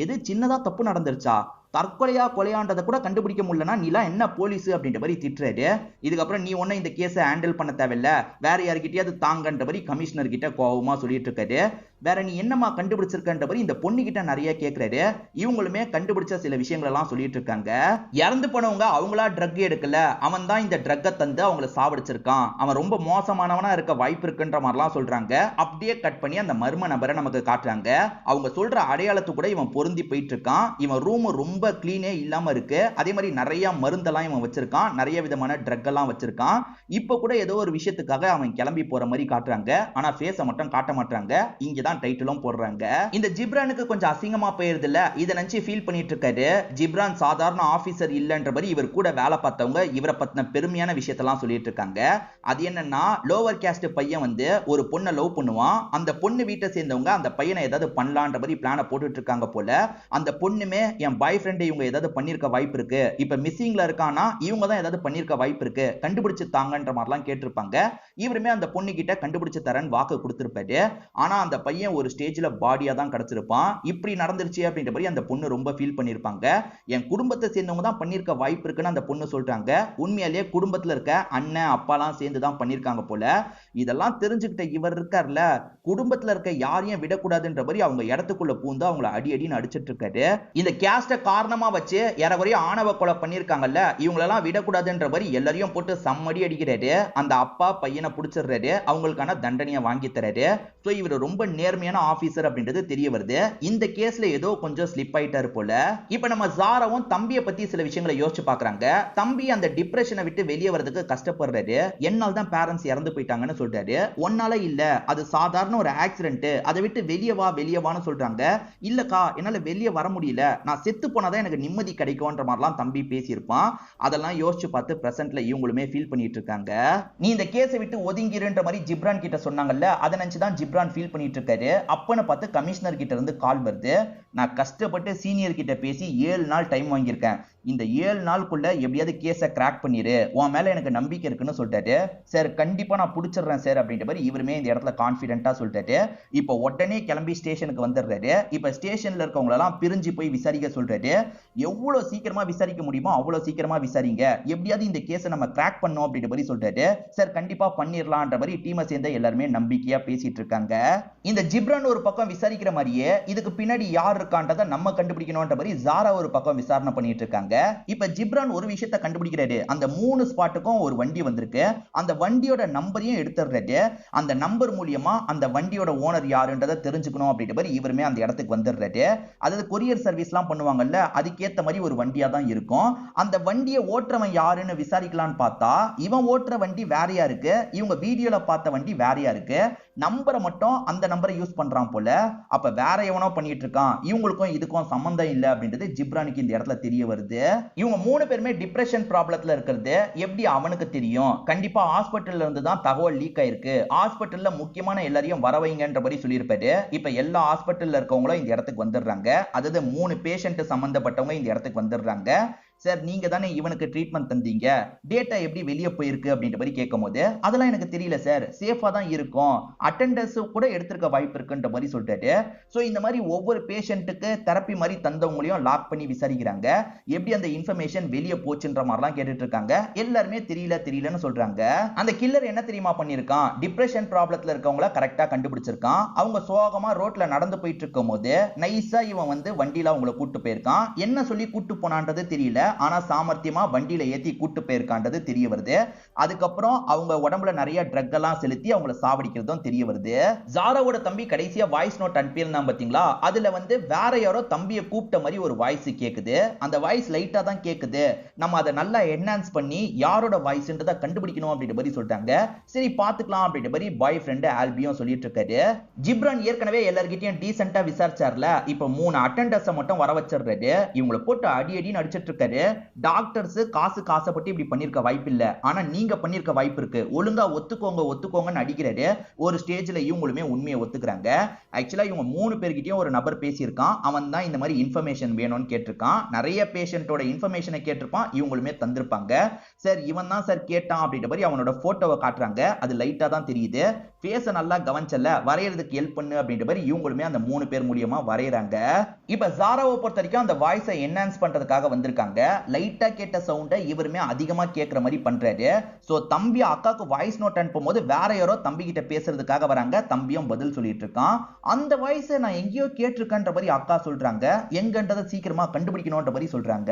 எது சின்னதா தப்பு நடந்துருச்சா, தற்கொலையா கொலையான்றதை கூட கண்டுபிடிக்க முடியலன்னா நீலாம் என்ன போலீஸ் அப்படின்ற மாதிரி திட்டுறாரு. இதுக்கப்புறம் நீ ஒன்னும் இந்த கேஸை ஹேண்டில் பண்ண தேவையில்ல, வேற யாருக்கிட்டயாவது தாங்கன்ற மாதிரி கமிஷனர் கிட்ட கோவமா சொல்லிட்டு இருக்காரு. வேற நீ என்னமா கண்டுபிடிச்சிருக்கன்ற மாதிரி இந்த பொண்ணு கிட்ட நிறைய கேட்கிறாரு. இவங்களுமே கண்டுபிடிச்ச சில விஷயங்கள் எல்லாம் சொல்லிட்டு இருக்காங்க. இறந்து போனவங்க அவங்களா ட்ரக் எடுக்கல, அவன் தான் இந்த ட்ரக்கை தந்து அவங்கள சாவடிச்சிருக்கான், அவன் ரொம்ப மோசமானவனா இருக்க வாய்ப்பு இருக்குன்ற மாதிரிலாம் சொல்றாங்க. அப்படியே கட் பண்ணி அந்த மர்ம நபரை நமக்கு காட்டுறாங்க. அவங்க சொல்ற அடையாளத்து கூட இவன் பொருந்தி போயிட்டு இருக்கான். இவன் ரூம் ரொம்ப கிளீனே இல்லாம இருக்கு. அதே மாதிரி நிறைய மருந்தெல்லாம் இவன் வச்சிருக்கான், நிறைய விதமான ட்ரக் எல்லாம் வச்சிருக்கான். இப்ப கூட ஏதோ ஒரு விஷயத்துக்காக அவன் கிளம்பி போற மாதிரி காட்டுறாங்க. ஆனா ஃபேஸை மட்டும் காட்ட மாட்டாங்க. இங்கதான் டைட்டிலும் போடுறாங்க. இந்த ஜிப்ரானுக்கு கொஞ்சம் அசிங்கமா போயிருது இல்ல, இதை நினைச்சு ஃபீல் பண்ணிட்டு இருக்காரு. ஜிப்ரான் சாதாரண ஆபீசர் இல்லன்ற மாதிரி இவர் கூட வேலை பார்த்தவங்க இவரை பத்தின பெருமையான விஷயத்தெல்லாம் சொல்லிட்டு இருக்காங்க. அது என்னன்னா, லோவர் கேஸ்ட் பையன் வந்து ஒரு பொண்ணை லவ் பண்ணுவான். அந்த பொண்ணு வீட்டை சேர்ந்தவங்க அந்த பையனை ஏதாவது பண்ணலான்ற மாதிரி பிளான போட்டுட்டு இருக்காங்க போல. அந்த பொண்ணுமே என் பாய் ஃப்ரெண்ட் இவங்க ஏதாவது பண்ணிருக்க வாய்ப்பு இருக்கு, இப்ப மிஸ்ஸிங்ல இருக்கானா இவங்க தான் ஏதாவது பண்ணிருக்க வாய்ப்பு இருக்கு, கண்டுபிடிச்சு தாங்கன்ற மாதிரிலாம் கேட்டிருப்பாங்க. இவருமே அந்த பொண்ணு கிட்ட கண்டுபிடிச்சு தரேன்னு வாக்கு கொடுத்திருப்பாரு. ஆனா அந்த பையன் ஒரு ஸ்டேஜ்ல பாடியா தான் கிடைச்சிருப்பான். இப்படி நடந்துருச்சு அப்படின்ற மாதிரி அந்த பொண்ணு ரொம்ப ஃபீல் பண்ணிருப்பாங்க. என் குடும்பத்தை சேர்ந்தவங்க தான் பண்ணிருக்க வாய்ப்பு இருக்குன்னு அந்த பொண்ணு சொல்றாங்க. உண்மையாலேயே குடும்பத்துல இருக்க அண்ணன் அப்பாலாம் சேர்ந்து தான் பண்ணிருக்காங்க போல. இதெல்லாம் தெரிஞ்சுக்கிட்ட இவர் இருக்கார்ல, குடும்பத்துல இருக்க யாரையும் விடக்கூடாதுன்ற மாதிரி அவங்க இடத்துக்குள்ள பூந்து அவங்கள அடி அடின்னு அடிச்சிட்டு இருக்காரு. இந்த கேஸ்ட காரணமா வச்சு ஏறக்குறைய ஆணவ கொலை பண்ணிருக்காங்கல்ல, இவங்களெல்லாம் விடக்கூடாதுன்ற மாதிரி எல்லாரையும் போட்டு சம்மடி அடிக்கிறாரு. அந்த அப்பா பையனை பிடிச்சிடுறாரு, அவங்களுக்கான தண்டனையை வாங்கி தராரு. சோ இவர் ரொம்ப நேர்மையான ஆபீசர் அப்படின்றது தெரிய வருது. இந்த கேஸ்ல ஏதோ கொஞ்சம் ஸ்லிப் ஆயிட்டாரு போல. இப்ப நம்ம ஜாராவும் தம்பியை பத்தி சில விஷயங்களை யோசிச்சு பாக்குறாங்க. தம்பி அந்த டிப்ரெஷனை விட்டு வெளியே வரதுக்கு கஷ்டப்படுறாரு. என்னால் தான் பேரண்ட்ஸ் இறந்து போயிட்டாங்கன்னு சொல்றாரு. ஒன்னால இல்ல, அது சாதாரண ஒரு ஆக்சிடென்ட், அதை விட்டு வெளியே வான்னு சொல்றாங்க. இல்லக்கா என்னால வெளியே வர முடியல, நான் செத்து போனா போனாதான் எனக்கு நிம்மதி கிடைக்கும்ன்ற மாதிரிலாம் தம்பி பேசியிருப்பான். அதெல்லாம் யோசிச்சு பார்த்து பிரசன்ட்ல இவங்களுமே ஃபீல் பண்ணிட்டு இருக்காங்க. நீ இந்த கேஸை விட்டு ஒதுங்கிருன்ற மாதிரி ஜிப்ரான் கிட்ட சொன்னாங்கல்ல, அதை நினைச்சுதான் ஜிப்ரான் ஃபீல் பண்ணிட்டு இருக்காரு. அப்பன்னு பார்த்து கமிஷனர் கிட்ட இருந்து கால் வருது. நான் கஷ்டப்பட்டு சீனியர் கிட்ட பேசி 7 நாள் டைம் வாங்கியிருக்கேன். இந்த 7 நாளுக்குள்ள எப்படியாவது கேஸை கிராக் பண்ணிரு, உன் மேல எனக்கு நம்பிக்கை இருக்குன்னு சொல்லிட்டாரு. சார் கண்டிப்பா நான் பிடிச்சிடுறேன் சார் அப்படின்ற மாதிரி இவருமே இந்த இடத்துல கான்பிடென்ட்டா சொல்லிட்டாரு. இப்போ உடனே கிளம்பி ஸ்டேஷனுக்கு வந்துடுறாரு. இப்ப ஸ்டேஷன்ல இருக்கவங்க எல்லாம் பிரிஞ்சு போய் விசாரிக்க சொல்றாரு. எவ்வளவு சீக்கிரமா விசாரிக்க முடியுமோ அவ்வளவு சீக்கிரமா விசாரிங்க, எப்படியாவது இந்த கேஸை நம்ம கிராக் பண்ணோம் அப்படின்ற மாதிரி சொல்றாரு. சார் கண்டிப்பா பண்ணிடலாம்ன்ற மாதிரி டீமை சேர்ந்த எல்லாருமே நம்பிக்கையா பேசிட்டு இருக்காங்க. இந்த ஜிப்ரான் ஒரு பக்கம் விசாரிக்கிற மாதிரியே இதுக்கு பின்னாடி யார் இருக்கான்றதை நம்ம கண்டுபிடிக்கணும்ன்ற மாதிரி ஜாரா ஒரு பக்கம் விசாரணை பண்ணிட்டு இருக்காங்க. இப்ப ஜிப்ரான் ஒரு விஷயத்தை கண்டுபிடிக்கிறாரு. அந்த 3 ஸ்பாட்டுக்கும் ஒரு வண்டி வந்திருக்கு. அந்த வண்டியோட நம்பரையும் எடுத்துடுறாரு. அந்த நம்பர் மூலியமா அந்த வண்டியோட ஓனர் யாருன்றதை தெரிஞ்சுக்கணும் அப்படின்ற மாதிரி இவருமே அந்த இடத்துக்கு வந்துடுறாரு. அதாவது கொரியர் சர்வீஸ் எல்லாம் பண்ணுவாங்கல்ல, அதுக்கேத்த மாதிரி ஒரு வண்டியா தான் இருக்கும். அந்த வண்டியை ஓட்டுறவன் யாருன்னு விசாரிக்கலான்னு பார்த்தா இவன் ஓட்டுற வண்டி வேறையா இருக்கு, இவங்க வீடியோல பார்த்த வண்டி வேறையா இருக்கு. நம்பரை மட்டும் அந்த நம்பரை யூஸ் பண்றான் போல. அப்ப வேற எவனோ பண்ணிட்டு இருக்கான், இவங்களுக்கும் இதுக்கும் சம்பந்தம் இல்ல அப்படின்றது ஜிப்ரானுக்கு இந்த இடத்துல தெரிய வருது. இவங்க 3 பேருமே டிப்ரெஷன் ப்ராப்ளத்துல இருக்கிறது எப்படி அவனுக்கு தெரியும்? கண்டிப்பா ஹாஸ்பிட்டல்ல இருந்து தான் தகவல் லீக் ஆயிருக்கு. ஹாஸ்பிட்டல்ல முக்கியமான எல்லாரையும் வர வைங்கன்ற மாதிரி சொல்லியிருப்பாரு. இப்ப எல்லா ஹாஸ்பிட்டல்ல இருக்கவங்களும் இந்த இடத்துக்கு வந்துடுறாங்க. அதாவது 3 பேஷண்ட் சம்பந்தப்பட்டவங்க இந்த இடத்துக்கு வந்துடுறாங்க. சார் நீங்க தானே இவனுக்கு ட்ரீட்மெண்ட் தந்தீங்க, டேட்டா எப்படி வெளியே போயிருக்கு அப்படின்ற மாதிரி கேட்கும் போது அதெல்லாம் எனக்கு தெரியல சார், சேஃபா தான் இருக்கும், அட்டெண்டன்ஸ் கூட எடுத்திருக்க வாய்ப்பு இருக்குன்ற மாதிரி சொல்லிட்டாரு. சோ இந்த மாதிரி ஒவ்வொரு பேஷண்ட்டுக்கு தெரப்பி மாதிரி தந்தவங்களையும் லாக் பண்ணி விசாரிக்கிறாங்க. எப்படி அந்த இன்ஃபர்மேஷன் வெளியே போச்சுன்ற மாதிரிலாம் கேட்டுட்டு இருக்காங்க. எல்லாருமே தெரியலன்னு சொல்றாங்க. அந்த கில்லர் என்ன தெரியுமா பண்ணிருக்கான்? டிப்ரெஷன் ப்ராப்ளத்துல இருக்கவங்கள கரெக்டா கண்டுபிடிச்சிருக்கான். அவங்க சோகமா ரோட்ல நடந்து போயிட்டு இருக்கும் போது நைஸா இவன் வந்து வண்டியில அவங்கள கூட்டு போயிருக்கான். என்ன சொல்லி கூட்டு போனான்றது தெரியல, ஆனா சாமர்த்தியமா வண்டியில ஏத்தி கூட்டு போயிருக்கான்றது தெரிய வருது. அதுக்கப்புறம் அவங்க உடம்புல நிறைய ட்ரக் எல்லாம் செலுத்தி அவங்கள சாவடிக்கிறதும் தெரிய வருது. ஜாராவோட தம்பி கடைசியா வாய்ஸ் நோட் அனுப்பியிருந்தான் பாத்தீங்களா, அதுல வந்து வேற யாரோ தம்பியை கூப்பிட்ட மாதிரி ஒரு வாய்ஸ் கேக்குது. அந்த வாய்ஸ் லைட்டா தான் கேக்குது. நம்ம அதை நல்லா என்ஹான்ஸ் பண்ணி யாரோட வாய்ஸ்ன்றதை கண்டுபிடிக்கணும் அப்படின்ற மாதிரி சொல்லிட்டாங்க. சரி பாத்துக்கலாம் அப்படின்ற மாதிரி பாய் ஃப்ரெண்ட் ஆல்பியும் சொல்லிட்டு இருக்காரு. ஜிப்ரான் ஏற்கனவே எல்லார்கிட்டயும் டீசென்ட்டா விசாரிச்சார்ல, இப்ப 3 அட்டெண்டர்ஸ் மட்டும் வர வச்சிடுறாரு. இவங்களை போட்டு அடி அடின்னு அடிச்சிட்டு இருக்காரு. டாக்டர்ஸ் காசுப்பட்டு இப்படி பண்ணிருக்க வாய்ப்பு இல்ல, ஆனா நீங்க பண்ணிருக்க வாய்ப்பு இருக்கு, ஒழுங்கா ஒத்துக்கோங்கன்னு அடிக்கிறாரு. ஒரு ஸ்டேஜ்ல இவங்களுமே உண்மையை ஒத்துக்கிறாங்க. ஆக்சுவலா இவங்க 3 பேர்கிட்டயும் ஒரு நபர் பேசியிருக்கான். அவன் தான் இந்த மாதிரி இன்ஃபர்மேஷன் வேணும்னு கேட்டிருக்கான். நிறைய பேஷண்டோட இன்ஃபர்மேஷனை கேட்டிருப்பான், இவங்களுமே தந்திருப்பாங்க. சார் இவன் தான் சார் கேட்டான் அப்படின்ற மாதிரி அவனோட போட்டோவை காட்டுறாங்க. அது லைட்டா தான் தெரியுது. ஃபேஸ நல்லா கவனிச்சல, வரையறதுக்கு ஹெல்ப் பண்ணு அப்படின்ற மாதிரி இவங்களுமே அந்த 3 பேர் மூலியமா வரையறாங்க. இப்ப ஜாராவை பொறுத்த வரைக்கும் அந்த வாய்ஸை என்ஹான்ஸ் பண்றதுக்காக வந்திருக்காங்க. லைட்டா கேட்ட சவுண்ட இவருமே அதிகமா கேட்கிற மாதிரி பண்றாரு. சோ தம்பி அக்காக்கு வாய்ஸ் நோட் அனுப்பும் போது வேற யாரோ தம்பி கிட்ட பேசுறதுக்காக வராங்க. தம்பியும் பதில் சொல்லிட்டு இருக்கான். அந்த வாய்ஸை நான் எங்கேயோ கேட்டிருக்கேன்ற மாதிரி அக்கா சொல்றாங்க. எங்கன்றதை சீக்கிரமா கண்டுபிடிக்கணும்ன்ற மாதிரி சொல்றாங்க.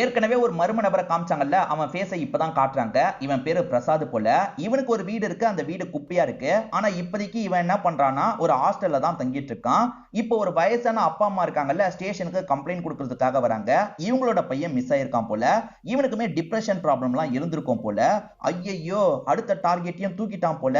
ஏற்கனவே ஒரு மர்ம நபரை காமிச்சாங்கல்ல, அவன் ஃபேஸை இப்பதான் காட்டுறாங்க. இவன் பேரு பிரசாத் போல. இவனுக்கு ஒரு வீடு இருக்கு, அந்த வீடு குப்பையா இருக்கு. ஆனா இப்போதைக்கு இவன் என்ன பண்றானா ஒரு ஹாஸ்டல்ல தான் தங்கிட்டு இருக்கான். இப்போ ஒரு வயசான அப்பா அம்மா இருக்காங்கல்ல, ஸ்டேஷனுக்கு கம்ப்ளைண்ட் கொடுக்கிறதுக்காக வராங்க. இவங்களோட பையன் மிஸ் ஆயிருக்கான் போல. இவனுக்குமே டிப்ரெஷன் ப்ராப்ளம்லாம் இருந்திருக்கும் போல. ஐயையோ அடுத்த டார்கெட்டையும் தூக்கிட்டான் போல,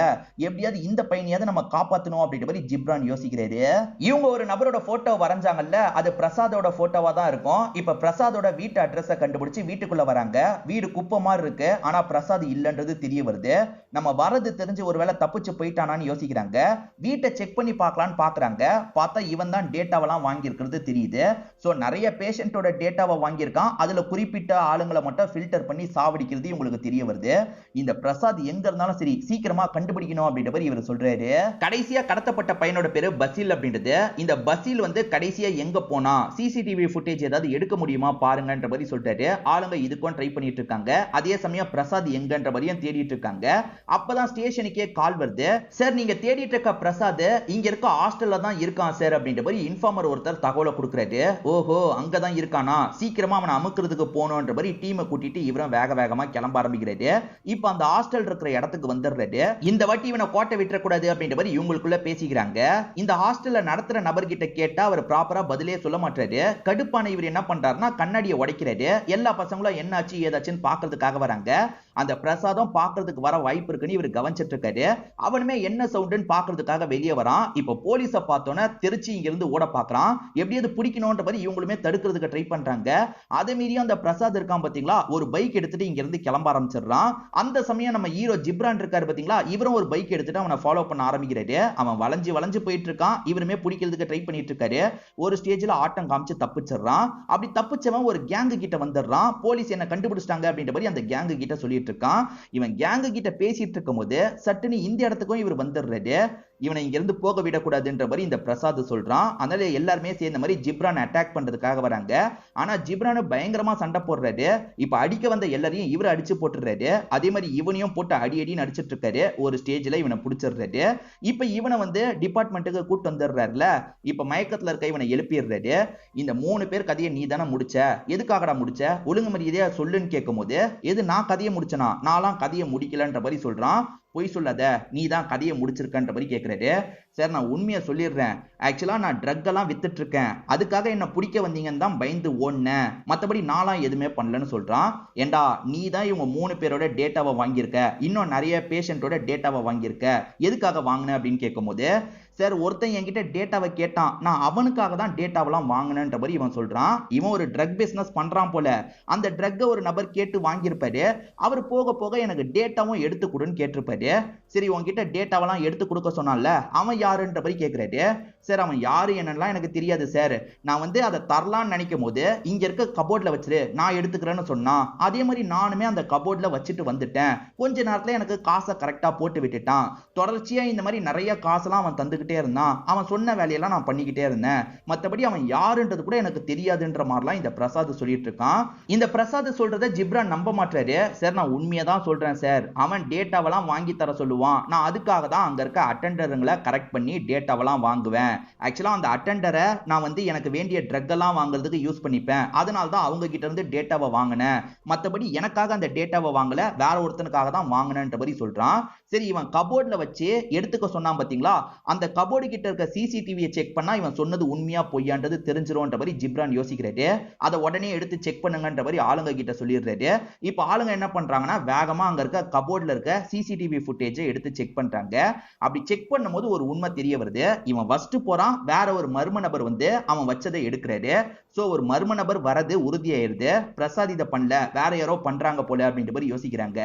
எப்படியாவது இந்த பையனையாவது நம்ம காப்பாத்தணும் அப்படின்ற மாதிரி ஜிப்ரான் யோசிக்கிறாரு. இவங்க ஒரு நபரோட போட்டோ வரைஞ்சாங்கல்ல, அது பிரசாதோட போட்டோவா தான் இருக்கும். இப்ப பிரசாதோட வீட்டு அட்ரஸை கண்டுபிடிச்சு வீட்டுக்குள்ள வராங்க. வீடு குப்பை மாதிரி இருக்கு, ஆனா பிரசாத் இல்லன்றது தெரிய வருது. நம்ம வரது தெரிஞ்சு ஒருவேளை தப்பிச்சு போயிட்டானான்னு யோசிக்கிறாங்க. வீட்டை செக் பண்ணி பார்க்கலான்னு பாக்குறாங்க. பார்த்தா இவன் தான் டேட்டாவெல்லாம் வாங்கி இருக்கிறது தெரியுது. சோ நிறைய பேஷண்டோட டேட்டாவை வாங்கியிருக்கான். அதுல குறிப்பிட்ட ஆளுங்களை மட்டும் ஃபில்டர் பண்ணி சாவடிக்கிறது உங்களுக்கு தெரிய வருது. இந்த பிரசாத் எங்க இருந்தாலும் சரி சீக்கிரமா கண்டுபிடிக்கணும் அப்படின்ற மாதிரி இவர் சொல்றாரு. கடைசியா கடத்தப்பட்ட பையனோட பேரு பசில் அப்படின்றது. இந்த பசில் வந்து கடைசியா எங்க போனா சிசிடிவி ஃபுட்டேஜ் ஏதாவது எடுக்க முடியுமா பாருங்கன்ற மாதிரி சொல்றாரு. ஆளுங்க இதுக்கும் ட்ரை பண்ணிட்டு இருக்காங்க. அதே சமயம் பிரசாத் எங்கன்ற மாதிரியும் தேடிட்டு இருக்காங்க. அப்பதான் ஸ்டேஷனுக்கே கால் வருது. சார் நீங்க தேடிட்டு இருக்க பிரசாத் இங்க இருக்க ஹாஸ்டல்ல தான் இருக்கான் சார் அப்படின்ற மாதிரி இன்ஃபார்மர் ஒருத்தர் தகவலை கொடுக்குறாரு. ஓஹோ அங்கதான் இருக்கானா, சீக்கிரமா அவனை அமுக்கிறதுக்கு போகணும்ன்ற மாதிரி டீமை கூட்டிட்டு இவரும் வேகமா கிளம்ப ஆரம்பிக்கிறாரு. இப்ப அந்த ஹாஸ்டல் இருக்கிற இடத்துக்கு வந்துடுறாரு. இந்த வாட்டி இவனை கோட்டை விட்டுறக்கூடாது அப்படின்ற மாதிரி இவங்களுக்குள்ள பேசிக்கிறாங்க. இந்த ஹாஸ்டல்ல நடத்துற நபர்கிட்ட கேட்டா அவர் ப்ராப்பரா பதிலே சொல்ல மாட்டாரு. கடுப்பான இவர் என்ன பண்றாருன்னா கண்ணாடியை உடைக்கிறாரு. எல்லா பசங்களும் என்னாச்சு ஏதாச்சுன்னு பாக்குறதுக்காக வராங்க. அந்த பிரசாதம் பாக்குறதுக்கு வர வாய்ப்பு இருக்குன்னு இவர் கவனிச்சிட்டு இருக்காரு. அவனுமே என்ன சவுண்டுன்னு பாக்குறதுக்காக வெளியே வரான். இப்ப போலீஸ பார்த்தோன்னே திருச்சி இங்க இருந்து ஓட பாக்குறான். எப்படியாவது பிடிக்கணும்ன்ற மாதிரி இவங்களுமே தடுக்கிறதுக்கு ட்ரை பண்றாங்க. அதே மீறி அந்த பிரசாத் இருக்கான் பாத்தீங்களா, ஒரு பைக் எடுத்துட்டு இங்க இருந்து கிளம்ப ஆரம்பிச்சிடுறான். அந்த சமயம் நம்ம ஹீரோ ஜிப்ரான் இருக்காரு பாத்தீங்களா, இவரும் ஒரு பைக் எடுத்துட்டு அவனை ஃபாலோ பண்ண ஆரம்பிக்கிறாரு. அவன் வளைஞ்சு வளைஞ்சு போயிட்டு இருக்கான். இவருமே பிடிக்கிறதுக்கு ட்ரை பண்ணிட்டு இருக்காரு. ஒரு ஸ்டேஜ்ல ஆட்டம் காமிச்சு தப்பிச்சிடுறான். அப்படி தப்பிச்சவன் ஒரு கேங்கு கிட்ட வந்துடுறான். போலீஸ் என்ன கண்டுபிடிச்சிட்டாங்க அப்படின்ற மாதிரி அந்த கேங்கு கிட்ட சொல்லிட்டு இருக்கான். இவன் கேங்கு கிட்ட பேசிட்டு இருக்கும் போது சட்டுன்னு இந்த இடத்துக்கும் இவர் வந்துடுறாரு. இவனை இங்க இருந்து போக விடக்கூடாதுன்ற மாதிரி இந்த பிரசாத் சொல்றான். அதனால எல்லாருமே சேர்ந்த மாதிரி ஜிப்ரான் அட்டாக் பண்றதுக்காக வராங்க. ஆனா ஜிப்ரான் பயங்கரமா சண்டை போடுறாரு. இப்ப அடிக்க வந்த எல்லாரையும் இவரை அடிச்சு போட்டுறாரு. அதே மாதிரி இவனையும் போட்டு அடி அடின்னு அடிச்சிட்டு இருக்காரு. ஒரு ஸ்டேஜ்ல இவனை பிடிச்சிடுறாரு. இப்ப இவனை வந்து டிபார்ட்மெண்ட்டுக்கு கூட்டு வந்துடுறாருல. இப்ப மயக்கத்துல இருக்க இவனை எழுப்பிடுறாரு. இந்த 3 பேர் கதையை நீ தானே முடிச்ச, எதுக்காகடா முடிச்ச, ஒழுங்கு மரியாதையா சொல்லுன்னு கேட்கும் போது, எது நான் கதையை முடிச்சனா, நான்லாம் கதையை முடிக்கலன்ற மாதிரி சொல்றான். பொய் சொல்லாத, நீ தான் கதையை முடிச்சிருக்கன்ற மாதிரி கேட்கிறாரு. சார் நான் உண்மையை சொல்லிடுறேன், ஆக்சுவலா நான் ட்ரக் எல்லாம் வித்துட்டு இருக்கேன், அதுக்காக என்ன பிடிக்க வந்தீங்கன்னு தான் பயந்து ஓடுனேன், மற்றபடி நான்லாம் எதுவுமே பண்ணலன்னு சொல்றான். ஏண்டா நீ தான் இவங்க 3 பேரோட டேட்டாவை வாங்கியிருக்க, இன்னும் நிறைய பேஷண்டோட டேட்டாவை வாங்கியிருக்க, எதுக்காக வாங்கின அப்படின்னு கேட்கும் போது, சார் ஒருத்தன் என்கிட்ட டேட்டாவை கேட்டான், நான் அவனுக்காக தான் டேட்டாவெல்லாம் வாங்கினேன்ற மாதிரி இவன் சொல்றான். இவன் ஒரு ட்ரக் பிசினஸ் பண்றான் போல. அந்த ட்ரக்கை ஒரு நபர் கேட்டு வாங்கியிருப்பாரு. அவர் போக போக எனக்கு டேட்டாவும் எடுத்து கொடுன்னு கேட்டிருப்பாரு. சரி உன்கிட்ட டேட்டாவெல்லாம் எடுத்து கொடுக்க சொன்னான்ல, அவன் யாருன்ற மாதிரி கேட்கிறாரு. சார் அவன் யாரு என்னெல்லாம் எனக்கு தெரியாது சார், நான் வந்து அதை தரலான்னு நினைக்கும் போது இங்க இருக்க கபோர்ட்ல வச்சிரு நான் எடுத்துக்கிறேன்னு சொன்னான். அதே மாதிரி நானுமே அந்த கபோர்ட்ல வச்சுட்டு வந்துட்டேன். கொஞ்ச நேரத்துல எனக்கு காசை கரெக்டா போட்டு விட்டுட்டான். தொடர்ச்சியா இந்த மாதிரி நிறைய காசெல்லாம் அவன் தந்துகிட்டே இருந்தான். அவன் சொன்ன வேலையெல்லாம் நான் பண்ணிக்கிட்டே இருந்தேன். மற்றபடி அவன் யாருன்றது கூட எனக்கு தெரியாதுன்ற மாதிரிலாம் இந்த பிரசாத் சொல்லிட்டு இருக்கான். இந்த பிரசாத் சொல்றதை ஜிப்ரான் நம்ப மாட்டாரு. சார் நான் உண்மையை தான் சொல்றேன் சார், அவன் டேட்டாவெல்லாம் வாங்கி தர சொல்லுவான், நான் அதுக்காக தான் அங்க இருக்க அட்டெண்டருங்களை கரெக்ட் பண்ணி டேட்டாவெல்லாம் வாங்குவேன். ஆக்சுவலா அந்த அட்டெண்டரை நான் வந்து எனக்கு வேண்டிய ட்ரக் எல்லாம் வாங்குறதுக்கு யூஸ் பண்ணிப்பேன். அதனால தான் அவங்க கிட்ட இருந்து டேட்டாவை வாங்கினேன். மற்றபடி எனக்காக அந்த டேட்டாவை வாங்கல, வேற ஒருத்தனுக்காக தான் வாங்கினேன்ற மாதிரி சொல்றான். சரி இவன் கபோர்ட்ல வச்சு எடுத்துக்க சொன்னான் பாத்தீங்களா, அந்த கபோர்டு கிட்ட இருக்க சிசிடிவியை செக் பண்ணா இவன் சொன்னது உண்மையா பொய்யான்றது தெரிஞ்சிரும்ன்ற மாதிரி ஜிப்ரான் யோசிக்கிறாரு. அதை உடனே எடுத்து செக் பண்ணுங்கன்ற மாதிரி ஆளுங்க கிட்ட சொல்லிடுறாரு. இப்ப ஆளுங்க என்ன பண்றாங்கன்னா வேகமா அங்க இருக்க கபோர்ட்ல இருக்க சிசிடிவி ஃபுட்டேஜை எடுத்து செக் பண்றாங்க. அப்படி செக் பண்ணும்போது ஒரு உண்மை தெரிய வருது. இவன் ஃபர்ஸ்ட் போறான், வேற ஒரு மர்ம நபர் வந்து அவன் வச்சதை எடுக்கிறாரு. சோ ஒரு மர்ம நபர் வரது உறுதியாயிருது. பிரசாத் இதை பண்ணல, வேற யாரோ பண்றாங்க போல அப்படின்ற மாதிரி யோசிக்கிறாங்க.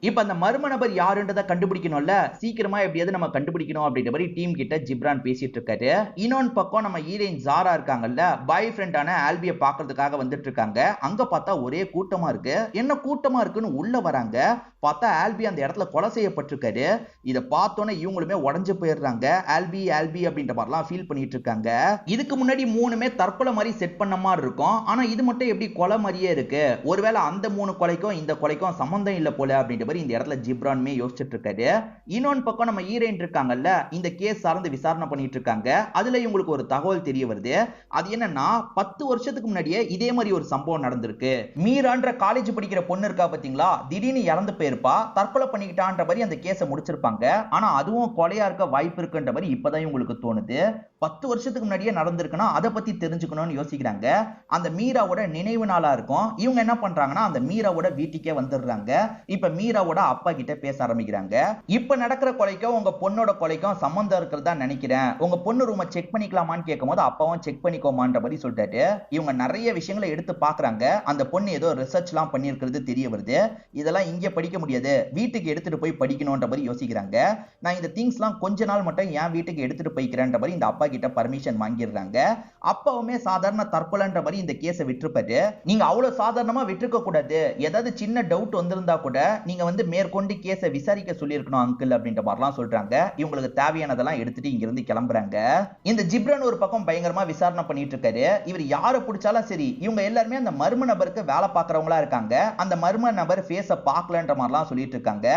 இப்ப அந்த மர்ம நபர் யாருன்றதை கண்டுபிடிக்கணும்ல, சீக்கிரமா எப்படியாவது நம்ம கண்டுபிடிக்கணும் அப்படின்ற மாதிரி டீம் கிட்ட ஜிப்ரான் பேசிட்டு இருக்காரு. இன்னொன்னு பக்கம் நம்ம ஹீரோயின் ஜாரா இருக்காங்கல்ல, பாய் ஃப்ரெண்டான ஆல்பியை பாக்குறதுக்காக வந்துட்டு இருக்காங்க. அங்க பார்த்தா ஒரே கூட்டமா இருக்கு. என்ன கூட்டமா இருக்குன்னு உள்ள வராங்க. பார்த்தா ஆல்பி அந்த இடத்துல கொலை செய்யப்பட்டிருக்காரு. இதை பார்த்தோன்னே இவங்களுமே உடஞ்சு போயிடுறாங்க. ஆல்பி ஆல்பி அப்படின்ற மாதிரிலாம் ஃபீல் பண்ணிட்டு இருக்காங்க. இதுக்கு முன்னாடி 3மே தற்கொலை மாதிரி செட் பண்ண மாதிரி இருக்கும். ஆனா இது மட்டும் எப்படி கொலை மாதிரியே இருக்கு, ஒருவேளை அந்த 3 கொலைக்கும் இந்த கொலைக்கும் சம்பந்தம் இல்ல போல அப்படின்ற மாதிரி இந்த இடத்துல ஜிப்ரான்மே யோசிச்சுட்டு இருக்காரு. இன்னொன்னு பக்கம் நம்ம ஹீரோயின் இருக்காங்கல்ல, இந்த கேஸ் சார்ந்து விசாரணை பண்ணிட்டு இருக்காங்க. அதுல இவங்களுக்கு ஒரு தகவல் தெரிய வருது. அது என்னன்னா 10 வருஷத்துக்கு முன்னாடியே இதே மாதிரி ஒரு சம்பவம் நடந்திருக்கு. மீரான்ற காலேஜ் படிக்கிற பொண்ணு இருக்கா பாத்தீங்களா, திடீர்னு இறந்து போயிருப்பா, தற்கொலை பண்ணிக்கிட்டான்ற மாதிரி அந்த கேஸை முடிச்சிருப்பாங்க. ஆனா அதுவும் கொலையா இருக்க வாய்ப்பு இருக்குன்ற மாதிரி இப்பதான் இவங்களுக்கு தோணுது. 10 வருஷத்துக்கு முன்னாடியே நடந்திருக்குன்னா அதை பத்தி தெரிஞ்சுக்கணும்னு யோசிக்கிறாங்க. அந்த மீராவோட நினைவு நாளா இருக்கும். இவங்க என்ன பண்றாங்கன்னா அந்த மீராவோட வீட்டுக்கே வந்துடுறாங்க. இப்ப மீராவோட அப்பா கிட்ட பேச ஆரம்பிக்கிறாங்க. இப்ப நடக்கிற கொலைக்கும் உங்க பொண்ணோட கொலைக்கும் சம்பந்தம் இருக்கிறதா நினைக்கிறேன், உங்க பொண்ணு ரூமை செக் பண்ணிக்கலாமான்னு கேட்கும் போது அப்பாவும் செக் பண்ணிக்கோமான்ற மாதிரி சொல்லிட்டாரு. இவங்க நிறைய விஷயங்களை எடுத்து பாக்குறாங்க. அந்த பொண்ணு ஏதோ ரிசர்ச் எல்லாம் பண்ணிருக்கிறது தெரிய வருது. இதெல்லாம் இங்க படிக்க முடியாது, வீட்டுக்கு எடுத்துட்டு போய் படிக்கணும்ன்ற மாதிரி யோசிக்கிறாங்க. நான் இந்த திங்ஸ் எல்லாம் கொஞ்ச நாள் மட்டும் என் வீட்டுக்கு எடுத்துட்டு போய்க்கிறேன்ற மாதிரி இந்த அப்பா கிட்ட பர்மிஷன் வாங்கிடுறாங்க. அப்பாவுமே சாதாரண தற்கொலைன்ற மாதிரி இந்த கேஸை விட்டுருப்பாரு. நீங்க அவ்வளவு சாதாரணமா விட்டுருக்க கூடாது, ஏதாவது சின்ன டவுட் வந்திருந்தா கூட நீங்க வந்து மேற்கொண்டு கேஸை விசாரிக்க சொல்லியிருக்கணும் அங்கிள் அப்படின்ற மாதிரிலாம் சொல்றாங்க. இவங்களுக்கு தேவையானதெல்லாம் எடுத்துட்டு இங்க இருந்து கிளம்புறாங்க. இந்த ஜிப்ரான் ஒரு பக்கம் பயங்கரமா விசாரணை பண்ணிட்டு இருக்காரு. இவர் யாரை பிடிச்சாலும் சரி, இவங்க எல்லாருமே அந்த மர்ம நபருக்கு வேலை பார்க்கறவங்களா இருக்காங்க. அந்த மர்ம நபர் ஃபேஸை பார்க்கலன்ற மாதிரிலாம் சொல்லிட்டு இருக்காங்க.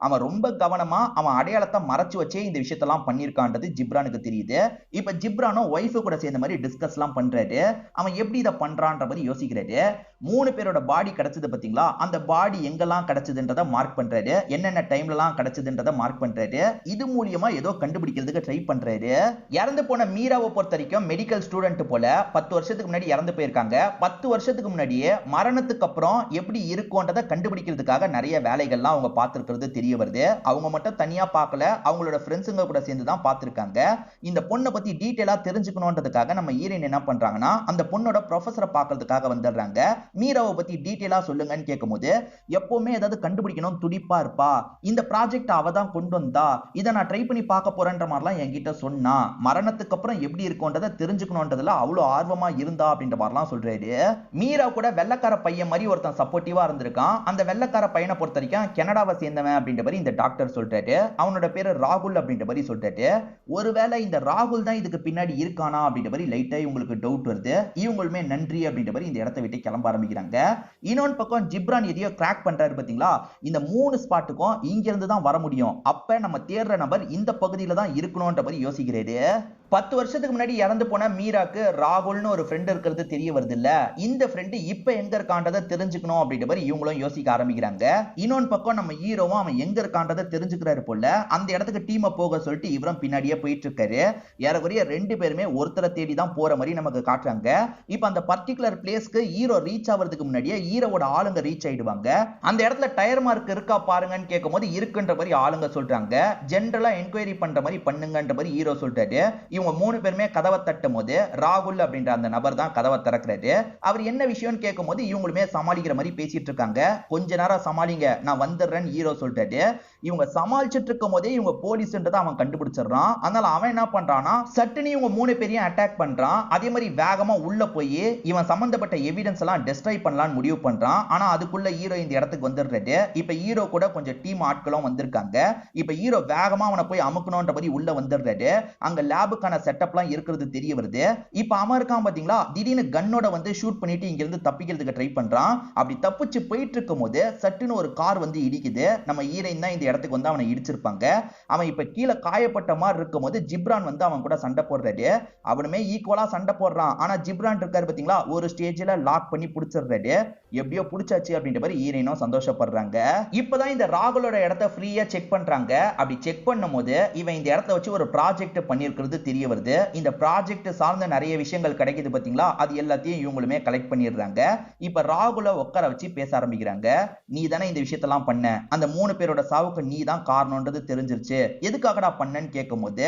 அவன் ரொம்ப கவனமா அவன் அடையாளத்தை மறைச்சு வச்சே இந்த விஷயத்தெல்லாம் பண்ணிருக்கான்றது ஜிப்ரானுக்கு தெரியுது. இப்ப ஜிப்ரானும் ஒய்ஃபு கூட சேர்ந்த மாதிரி டிஸ்கஸ் எல்லாம் பண்றாரு. அவன் எப்படி இதை பண்றான்ற மாதிரி யோசிக்கிறாரு. மூணு பேரோட பாடி கிடைச்சது பாத்தீங்களா, அந்த பாடி எங்கெல்லாம் கிடைச்சதுன்றத மார்க் பண்றாரு, என்னென்ன டைம்லலாம் கிடைச்சதுன்றத மார்க் பண்றாரு. இது மூலியமா ஏதோ கண்டுபிடிக்கிறதுக்கு ட்ரை பண்றாரு. இறந்து போன மீராவை பொறுத்த வரைக்கும் மெடிக்கல் ஸ்டூடெண்ட் போல 10 வருஷத்துக்கு முன்னாடி இறந்து போயிருக்காங்க. 10 வருஷத்துக்கு முன்னாடியே மரணத்துக்கு அப்புறம் எப்படி இருக்கும்ன்றத கண்டுபிடிக்கிறதுக்காக நிறைய வேலைகள்லாம் அவங்க பார்த்திருக்கிறது தெரிய வருது. அவங்க மட்டும் தனியா பார்க்கல, அவங்களோட ஃப்ரெண்ட்ஸுங்க கூட சேர்ந்து தான் பார்த்திருக்காங்க. இந்த பொண்ணை பத்தி டீடைலா தெரிஞ்சுக்கணும்ன்றதுக்காக நம்ம ஹீரோயின் என்ன பண்றாங்கன்னா, அந்த பொண்ணோட ப்ரொஃபஸரை பார்க்கிறதுக்காக வந்துடுறாங்க. மீராவை பத்தி டீடைலா சொல்லுங்கன்னு கேட்கும்போது, எப்பவுமே ஏதாவது கண்டுபிடிக்கணும் துடிப்பா இருப்பா, இந்த ப்ராஜெக்ட் அவ தான் கொண்டு வந்தா, இதை நான் ட்ரை பண்ணி பார்க்க போறேன்ற மாதிரிலாம் என்கிட்ட சொன்னா, மரணத்துக்கு அப்புறம் எப்படி இருக்கும்ன்றத தெரிஞ்சுக்கணும்ன்றதுல அவ்வளவு ஆர்வமா இருந்தா அப்படின்ற மாதிரிலாம் சொல்றாரு. மீரா கூட வெள்ளக்கார பையன் மாதிரி ஒருத்தன் சப்போர்ட்டிவா இருந்திருக்கான். அந்த வெள்ளக்கார பையனை பொறுத்த வரைக்கும் கனடாவை சேர்ந்தவன் அப்படின்ற மாதிரி இந்த டாக்டர் சொல்றாரு. அவனோட பேரு ராகுல் அப்படின்ற மாதிரி சொல்றாரு. ஒருவேளை இந்த ராகுல் தான் இதுக்கு பின்னாடி இருக்கானா அப்படின்ற மாதிரி லைட்டா இவங்களுக்கு டவுட் வருது. இவங்களுமே நன்றி அப்படின்ற மாதிரி இந்த இடத்தை விட்டு கிளம்ப ஆரம்பிக்கிறாங்க. இன்னொன்று பக்கம் ஜிப்ரான் எதையோ கிராக் பண்றாரு பாத்தீங்களா, இந்த 3 ஸ்பாட்டுக்கும் இங்க இருந்து தான் வர முடியும், அப்ப நம்ம தேடுற நபர் இந்த பகுதியில தான் இருக்கணும்ன்ற மாதிரி யோசிக்கிறாரு. 10 வருஷத்துக்கு முன்னாடி இறந்து போன மீராக்கு ராகுல்னு ஒரு ஃப்ரெண்ட் இருக்கிறது தெரிய வருது இல்ல, இந்த ஃப்ரெண்ட் இப்ப எங்க இருக்கான்றதை தெரிஞ்சுக்கணும் அப்படின்ற மாதிரி இவங்களும் யோசிக்க ஆரம்பிக்கிறாங்க. இன்னொன்று பக்கம் நம்ம ஹீரோவும் அவன் எங்க இருக்கான்றதை தெரிஞ்சுக்கிறாரு போல. அந்த இடத்துக்கு டீமை போக சொல்லிட்டு இவரும் பின்னாடியே போயிட்டு இருக்காரு. ஏறக்குறைய 2 பேருமே ஒருத்தரை தேடி தான் போற மாதிரி நமக்கு காட்டுறாங்க. இப்ப அந்த பர்டிகுலர் பிளேஸ்க்கு ஹீரோ ரீச் ஆகிறதுக்கு முன்னாடியே ஹீரோவோட ஆளுங்க ரீச் ஆயிடுவாங்க. அந்த இடத்துல டயர் மார்க் இருக்கா பாருங்கன்னு கேட்கும்போது இருக்குன்ற மாதிரி ஆளுங்க சொல்றாங்க. ஜெனரலா என்கொயரி பண்ற மாதிரி பண்ணுங்கன்ற மாதிரி ஹீரோ சொல்றாரு. இவங்க 3 பேருமே கதவை தட்டும் போது ராகுல் அப்படின்ற அந்த நபர் தான் கதவை திறக்கிறாரு. அவர் என்ன விஷயம்னு கேட்கும் போது இவங்களுமே சமாளிக்கிற மாதிரி பேசிட்டு இருக்காங்க. கொஞ்ச நேரம் சமாளிங்க, நான் வந்துடுறேன்னு ஹீரோ சொல்றாரு. இவங்க சமாளிச்சுட்டு இருக்கும் போதே இவங்க போலீஸ்ன்றதை அவன் கண்டுபிடிச்சிடறான். அதனால அவன் என்ன பண்றான்னா, சட்டுன்னு இவங்க 3 பேரையும் அட்டாக் பண்றான். அதே மாதிரி வேகமா உள்ள போய் இவன் சம்பந்தப்பட்ட எவிடன்ஸ் எல்லாம் டெஸ்ட்ராய் பண்ணலாம்னு முடிவு பண்றான். ஆனா அதுக்குள்ள ஹீரோ இந்த இடத்துக்கு வந்துடுறாரு. இப்ப ஹீரோ கூட கொஞ்சம் டீம் ஆட்களும் வந்திருக்காங்க. இப்ப ஹீரோ வேகமா அவனை போய் அமுக்கணும்ன்ற மாதிரி உள்ள வந்துடுறாரு. அங்க லேபுக்கான செட்டப்லாம் இருக்கிறது தெரிய வருது. இப்ப அவன் இருக்கான் பாத்தீங்களா, திடீர்னு கன்னோட வந்து ஷூட் பண்ணிட்டு இங்க இருந்து தப்பிக்கிறதுக்கு ட்ரை பண்றான். அப்படி தப்பிச்சு போயிட்டு இருக்கும் போது சட்டுன்னு ஒரு கார் வந்து இடிக்குது. நம்ம ஹீரோயின் தான் இந்த இடத்துக்கு வந்து அவனை இடிச்சிருப்பாங்க. அவன் இப்ப கீழே காயப்பட்ட மாதிரி இருக்கும் போது ஜிப்ரான் வந்து அவன் கூட சண்டை போடுறாரு. அவனுமே ஈக்குவலா சண்டை போடுறான். ஆனா ஜிப்ரான் இருக்காரு பாத்தீங்களா, ஒரு ஸ்டேஜ்ல லாக் பண்ணி புடிச்சிடுறாரு. எப்படியோ புடிச்சாச்சு அப்படின்ற மாதிரி ஹீரோயினும் சந்தோஷப்படுறாங்க. இப்பதான் இந்த ராகுலோட இடத்தை ஃப்ரீயா செக் பண்றாங்க. அப்படி செக் பண்ணும் போது இவன் இந்த இடத்தை வச்சு ஒரு ப்ராஜெக்ட் பண்ணிருக்கிறது தெரிய வருது. இந்த ப்ராஜெக்ட் சார்ந்த நிறைய விஷயங்கள் கிடைக்குது பாத்தீங்களா, அது எல்லாத்தையும் இவங்களுமே கலெக்ட் பண்ணிடுறாங்க. இப்ப ராகுல உட்கார வச்சு பேச ஆரம்பிக்கிறாங்க. நீ தானே இந்த விஷயத்தெல்லாம் பண்ண, அந்த 3 பேரோட சாவுக்கு நீ தான் காரணம்ன்றது தெரிஞ்சிருச்சு, எதுக்காகடா பண்ணன்னு கேட்கும் போது,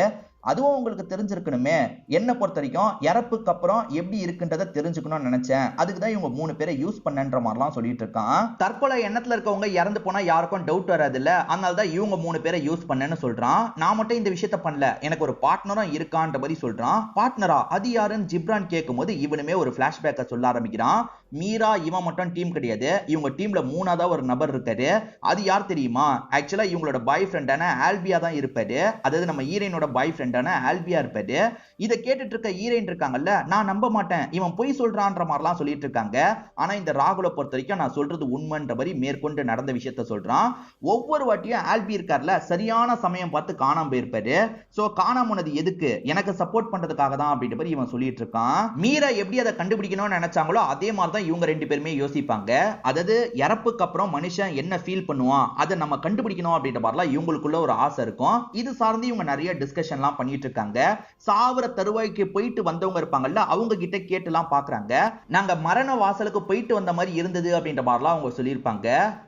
அதுவும் உங்களுக்கு தெரிஞ்சிருக்கணுமே, என்ன பொறுத்த வரைக்கும் இறப்புக்கு அப்புறம் எப்படி இருக்குன்றதை தெரிஞ்சுக்கணும்னு நினைச்சேன், அதுக்கு தான் இவங்க 3 பேரை யூஸ் பண்ணன்ற மாதிரிலாம் சொல்லிட்டு இருக்கான். தற்கொலை எண்ணத்துல இருக்கவங்க இறந்து போனா யாருக்கும் டவுட் வராது இல்ல, அதனால தான் இவங்க 3 பேரை யூஸ் பண்ணேன்னு சொல்றான். நான் மட்டும் இந்த விஷயத்த பண்ணல, எனக்கு ஒரு பார்ட்னரும் இருக்கான்ற மாதிரி சொல்றான். பார்ட்னரா, அது யாருன்னு ஜிப்ரான் கேட்கும்போது இவனுமே ஒரு பிளாஷ்பேக்கை சொல்ல ஆரம்பிக்கிறான். மீரா இவன் மட்டும் டீம் கிடையாது, இவங்க டீம்ல 3ஆவதா ஒரு நபர் இருக்காரு. அது யார் தெரியுமா, ஆக்சுவலா இவங்களோட பாய் ஃப்ரெண்டான ஆல்பியா தான் இருப்பாரு. அதாவது நம்ம ஹீரோயினோட பாய் ஃப்ரெண்டான ஆல்பியா இருப்பாரு. இதை கேட்டுட்டு இருக்க ஹீரோயின் இருக்காங்கல்ல, நான் நம்ப மாட்டேன், இவன் பொய் சொல்றான்ற மாதிரிலாம் சொல்லிட்டு இருக்காங்க. ஆனா இந்த ராகுலை பொறுத்த வரைக்கும் நான் சொல்றது உண்மைன்ற மாதிரி மேற்கொண்டு நடந்த விஷயத்த சொல்றான். ஒவ்வொரு வாட்டியும் ஆல்பி இருக்கார்ல, சரியான சமயம் பார்த்து காணாம போயிருப்பாரு. சோ காணாம போனது எதுக்கு, எனக்கு சப்போர்ட் பண்றதுக்காக தான் அப்படின்ற மாதிரி இவன் சொல்லிட்டு இருக்கான். மீரா எப்படி அதை கண்டுபிடிக்கணும்னு நினைச்சாங்களோ அதே மாதிரி தான் இவங்க 2 பேருமே யோசிப்பாங்க. அதாவது இறப்புக்கு அப்புறம் மனுஷன் என்ன ஃபீல் பண்ணுவான், அதை நம்ம கண்டுபிடிக்கணும் அப்படின்ற மாதிரிலாம் இவங்களுக்குள்ள ஒரு ஆசை இருக்கும். இது சார்ந்து இவங்க நிறைய டிஸ்கஷன்லாம் பண்ணிட்டு இருக்காங்க. சாவர தருவாய்க்கு போயிட்டு வந்தவங்க இருப்பாங்கல்ல, அவங்க கிட்ட கேட்டுலாம் பாக்குறாங்க. நாங்க மரண வாசலுக்கு போயிட்டு வந்த மாதிரி இருந்தது அப்படின்ற மாதிரிலாம் அவங்க சொல்லியிருப்பாங்க.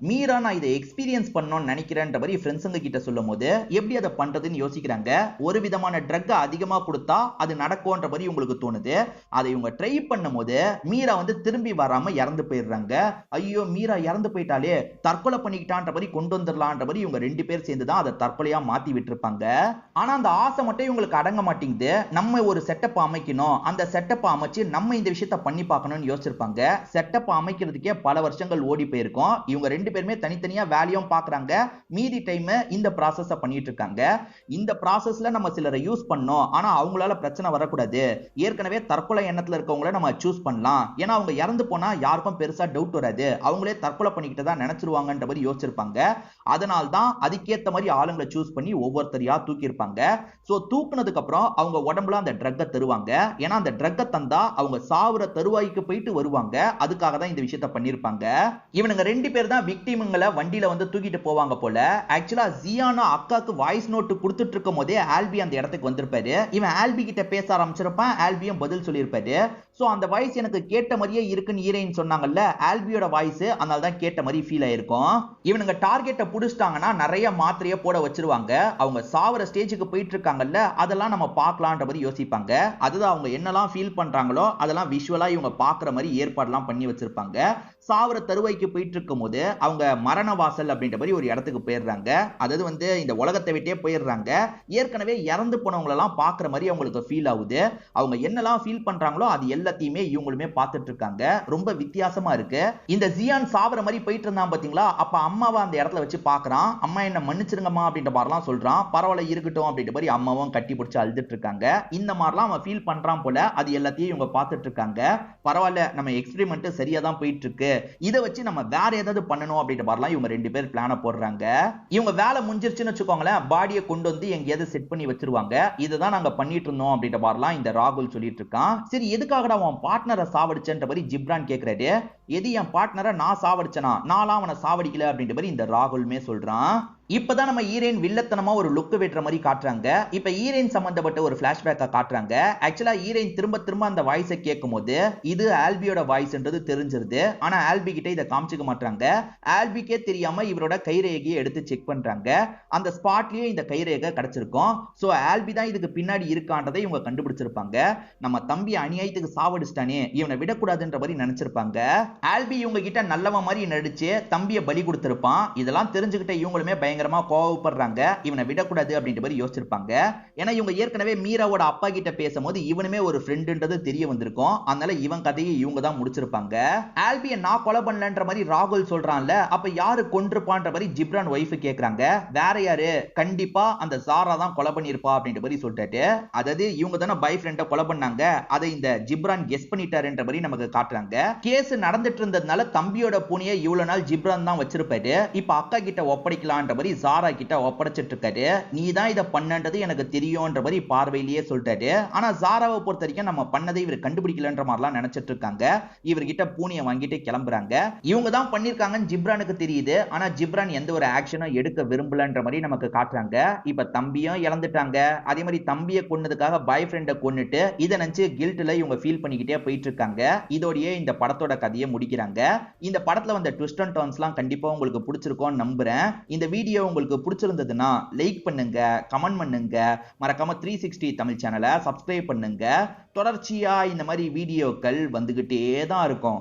மீரா நான் இதை எக்ஸ்பீரியன்ஸ் பண்ணணும்னு நினைக்கிறேன்ற மாதிரி ஃப்ரெண்ட்ஸுங்க கிட்ட சொல்லும் போது எப்படி அதை பண்றதுன்னு யோசிக்கிறாங்க. ஒரு விதமான ட்ரக் அதிகமா கொடுத்தா அது நடக்கும்ன்ற மாதிரி இவங்களுக்கு தோணுது. அதை இவங்க ட்ரை பண்ணும் போது மீரா வந்து திரும்பி வராம இறந்து போயிடுறாங்க. ஐயோ மீரா இறந்து போயிட்டாலே, தற்கொலை பண்ணிக்கிட்டான்ற மாதிரி கொண்டு வந்துடலான்ற மாதிரி இவங்க 2 பேர் சேர்ந்து தான் அதை தற்கொலையா மாத்தி விட்டுருப்பாங்க. ஆனா அந்த ஆசை மட்டும் இவங்களுக்கு அடங்க மாட்டேங்குது. நம்ம ஒரு செட்டப் அமைக்கணும், அந்த செட்டப் அமைச்சு நம்ம இந்த விஷயத்த பண்ணி பார்க்கணும்னு யோசிச்சிருப்பாங்க. செட்டப் அமைக்கிறதுக்கே பல வருஷங்கள் ஓடி போயிருக்கும். இவங்க 2 பேருமே தனித்தனியா வேலையும் பார்க்கறாங்க, மீதி டைம் இந்த ப்ராசஸ பண்ணிட்டு இருக்காங்க. இந்த ப்ராசஸ்ல நம்ம சிலரை யூஸ் பண்ணோம், ஆனா அவங்களால பிரச்சனை வரக்கூடாது. ஏற்கனவே தற்கொலை எண்ணத்துல இருக்கவங்கள நம்ம சூஸ் பண்ணலாம், ஏன்னா அவங்க இறந்து போனா யாருக்கும் பெருசா டவுட் வராது, அவங்களே தற்கொலை பண்ணிக்கிட்டு தான் நினைச்சிருவாங்கன்ற மாதிரி யோசிச்சிருப்பாங்க. அதனால தான் அதுக்கேத்த மாதிரி ஆளுங்களை சூஸ் பண்ணி ஒவ்வொருத்தரையா தூக்கியிருப்பாங்க. சோ தூக்குனதுக்கு அப்புறம் அவங்க உடம்புல அந்த ட்ரக்கை தருவாங்க. ஏன்னா அந்த ட்ரக்கை தந்தா அவங்க சாவுற தருவாய்க்கு போயிட்டு வருவாங்க. அதுக்காக தான் இந்த விஷயத்தை பண்ணிருப்பாங்க. இவனுங்க 2 பேர் தான் விக்டிமுங்களை வண்டியில வந்து தூக்கிட்டு போவாங்க போல. ஆக்சுவலா ஜியானா அக்காக்கு வாய்ஸ் நோட் கொடுத்துட்டு இருக்கும் போதே ஆல்பி அந்த இடத்துக்கு வந்திருப்பாரு. இவன் ஆல்பி கிட்ட பேச ஆரம்பிச்சிருப்பான். ஆல்பியும் பதில் சொல்லியிருப்பாரு. சோ அந்த வாய்ஸ் எனக்கு கேட்ட மாதிரியே இருக்குன்னு ஹீரோயின் சொன்னாங்கல்ல, ஆல்பியோட வாய்ஸ், அதனால தான் கேட்ட மாதிரி ஃபீல் ஆயிருக்கும். இவனுங்க டார்கெட்டை புடிச்சிட்டாங்கன்னா நிறைய மாத்திரையை போட வச்சிருவாங்க. அவங்க சாவர ஸ்டேஜுக்கு போயிட்டு இருக்காங்கல்ல, அதெல்லாம் நம்ம பார்க்கலான்ற மாதிரி யோசிப்பாங்க. அதுதான் அவங்க என்னெல்லாம் ஃபீல் பண்றாங்களோ அதெல்லாம் விஷுவலா இவங்க பார்க்குற மாதிரி ஏற்பாடுலாம் பண்ணி வச்சிருப்பாங்க. சாவர தருவாய்க்கு போயிட்டு இருக்கும் போது அவங்க மரண வாசல் அப்படின்ற மாதிரி ஒரு இடத்துக்கு போயிடுறாங்க. அதாவது வந்து இந்த உலகத்தை விட்டே போயிடுறாங்க. ஏற்கனவே இறந்து போனவங்களெல்லாம் பார்க்குற மாதிரி அவங்களுக்கு ஃபீல் ஆகுது. அவங்க என்னெல்லாம் ஃபீல் பண்றாங்களோ அது எல்லாத்தையுமே இவங்களுமே பார்த்துட்டு இருக்காங்க. ரொம்ப வித்தியாசமா இருக்கு. இந்த ஜியான் சாவர மாதிரி போயிட்டு இருந்தான் பாத்தீங்களா, அப்ப அம்மாவை அந்த இடத்துல வச்சு பார்க்கறான். அம்மா என்ன மன்னிச்சிருங்கம்மா அப்படின்ற மாதிரிலாம் சொல்றான். பரவாயில்ல இருக்கட்டும் அப்படின்ற மாதிரி அம்மாவும் கட்டி பிடிச்சு அழுதுட்டு இருக்காங்க. இந்த மாதிரிலாம் அவன் ஃபீல் பண்றான் போல. அது எல்லாத்தையும் இவங்க பார்த்துட்டு இருக்காங்க. பரவாயில்ல, நம்ம எக்ஸ்பெரிமெண்ட் சரியா தான் போயிட்டு இருக்கு, இதை வச்சு நம்ம வேற ஏதாவது பண்ணணும் அப்படின்ற மாதிரிலாம் இவங்க 2 பேர் பிளான போடுறாங்க. இவங்க வேலை முடிஞ்சிருச்சுன்னு வச்சுக்கோங்களேன், பாடியை கொண்டு வந்து எங்கேயாவது செட் பண்ணி வச்சிருவாங்க. இதுதான் நாங்க பண்ணிட்டு இருந்தோம் அப்படின்ற மாதிரிலாம் இந்த ராகுல் சொல்லிட்டு இருக்கான். சரி, எதுக்காகடா உன் பார்ட்னரை சாவடிச்சன்ற மாதிரி ஜிப்ரான் கேக்குறாரு. எது என் பார்ட்னரை நான் சாவடிச்சனா? நான்லாம் அவனை சாவடிக்கல அப்படின்ற மாதிரி இந்த ராகுல்மே சொல்றான். இப்பதான் நம்ம ஹீரோயின் வில்லத்தனமா ஒரு லுக் வெட்டுற மாதிரி காட்டுறாங்க. இப்ப ஹீரோயின் சம்பந்தப்பட்ட ஒரு பிளாஷ்பேக்கை காட்டுறாங்க. ஆக்சுவலா ஹீரோயின் திரும்ப திரும்ப அந்த வாய்ஸை கேட்கும் போது இது ஆல்பியோட வாய்ஸ்ன்றது தெரிஞ்சிருது. ஆனா ஆல்பி கிட்ட இதை காமிச்சுக்க மாட்டாங்க. ஆல்பிக்கே தெரியாம இவரோட கைரேகையை எடுத்து செக் பண்றாங்க. அந்த ஸ்பாட்லயே இந்த கைரேகை கிடைச்சிருக்கும். சோ ஆல்பி தான் இதுக்கு பின்னாடி இருக்கான்றதை இவங்க கண்டுபிடிச்சிருப்பாங்க. நம்ம தம்பி அநியாயத்துக்கு சாவடிச்சிட்டானே, இவனை விடக்கூடாதுன்ற மாதிரி நினைச்சிருப்பாங்க. ஆல்பி இவங்க கிட்ட நல்லவ மாதிரி நடிச்சு தம்பியை பலி கொடுத்திருப்பான். இதெல்லாம் தெரிஞ்சுக்கிட்ட இவங்களுமே பயங்கரமா கோவப்படுறாங்க. இவனை விடக்கூடாது அப்படின்ற மாதிரி யோசிச்சிருப்பாங்க. ஏன்னா இவங்க ஏற்கனவே மீராவோட அப்பா கிட்ட பேசும்போது இவனுமே ஒரு ஃப்ரெண்டுன்றது தெரிய வந்திருக்கும். அதனால இவன் கதையை இவங்க தான் முடிச்சிருப்பாங்க. ஆல்பியை நான் கொலை பண்ணலன்ற மாதிரி ராகுல் சொல்றான்ல, அப்ப யாரு கொன்றுப்பான்ற மாதிரி ஜிப்ரான் ஒய்ஃப் கேக்குறாங்க. வேற யாரு? கண்டிப்பா அந்த சாரா தான் கொலை பண்ணிருப்பா அப்படின்ற மாதிரி சொல்லிட்டு, அதாவது இவங்க தானே பாய் ஃப்ரெண்ட கொலை பண்ணாங்க, அதை இந்த ஜிப்ரான் கெஸ் பண்ணிட்டாருன்ற மாதிரி நமக்கு காட்டுறாங்க. கேஸ் நடந்துட்டு இருந்ததுனால தம்பியோட பூனையை இவ்வளவு நாள் ஜிப்ரான் தான் வச்சிருப்பாரு. இப்ப அக்கா கிட்ட ஒப்படைக்கலான்ற மாதிரி ஜாரா கிட்ட ஒப்படைச்சிட்டு இருக்காரு. நீ தான் இதை பண்ணன்றது எனக்கு தெரியும்ன்ற மாதிரி பார்வையிலேயே சொல்லிட்டாரு. ஆனா ஜாராவை பொறுத்த வரைக்கும் நம்ம பண்ணதை இவர் கண்டுபிடிக்கலன்ற மாதிரிலாம் நினைச்சிட்டு இருக்காங்க. இவர்கிட்ட பூனையை வாங்கிட்டு கிளம்புறாங்க. இவங்க தான் பண்ணிருக்காங்கன்னு ஜிப்ரானுக்கு தெரியுது. ஆனா ஜிப்ரான் எந்த ஒரு ஆக்ஷனும் எடுக்க விரும்பலன்ற மாதிரி நமக்கு காட்டுறாங்க. இப்ப தம்பியும் இழந்துட்டாங்க. அதே மாதிரி தம்பியை கொன்னதுக்காக பாய் ஃப்ரெண்டை கொன்னுட்டு இதை நினைச்சு கில்ட்ல இவங்க ஃபீல் பண்ணிக்கிட்டே போயிட்டு இருக்காங்க. இதோடயே இந்த படத்தோட கதையை முடிக்கிறாங்க. இந்த படத்துல வந்த ட்விஸ்ட் அண்ட் டர்ன்ஸ்லாம் கண்டிப்பா உங்களுக்கு பிடிச்சிருக்கும்னு நம்புறேன். இந்த வீடியோ உங்களுக்கு பிடிச்சிருந்ததுன்னா லைக் பண்ணுங்க, கமெண்ட் பண்ணுங்க, மறக்காம 360 தமிழ் சேனலை சப்ஸ்கிரைப் பண்ணுங்க. தொடர்ச்சியா இந்த மாதிரி வீடியோக்கள் வந்துகிட்டே தான் இருக்கும்.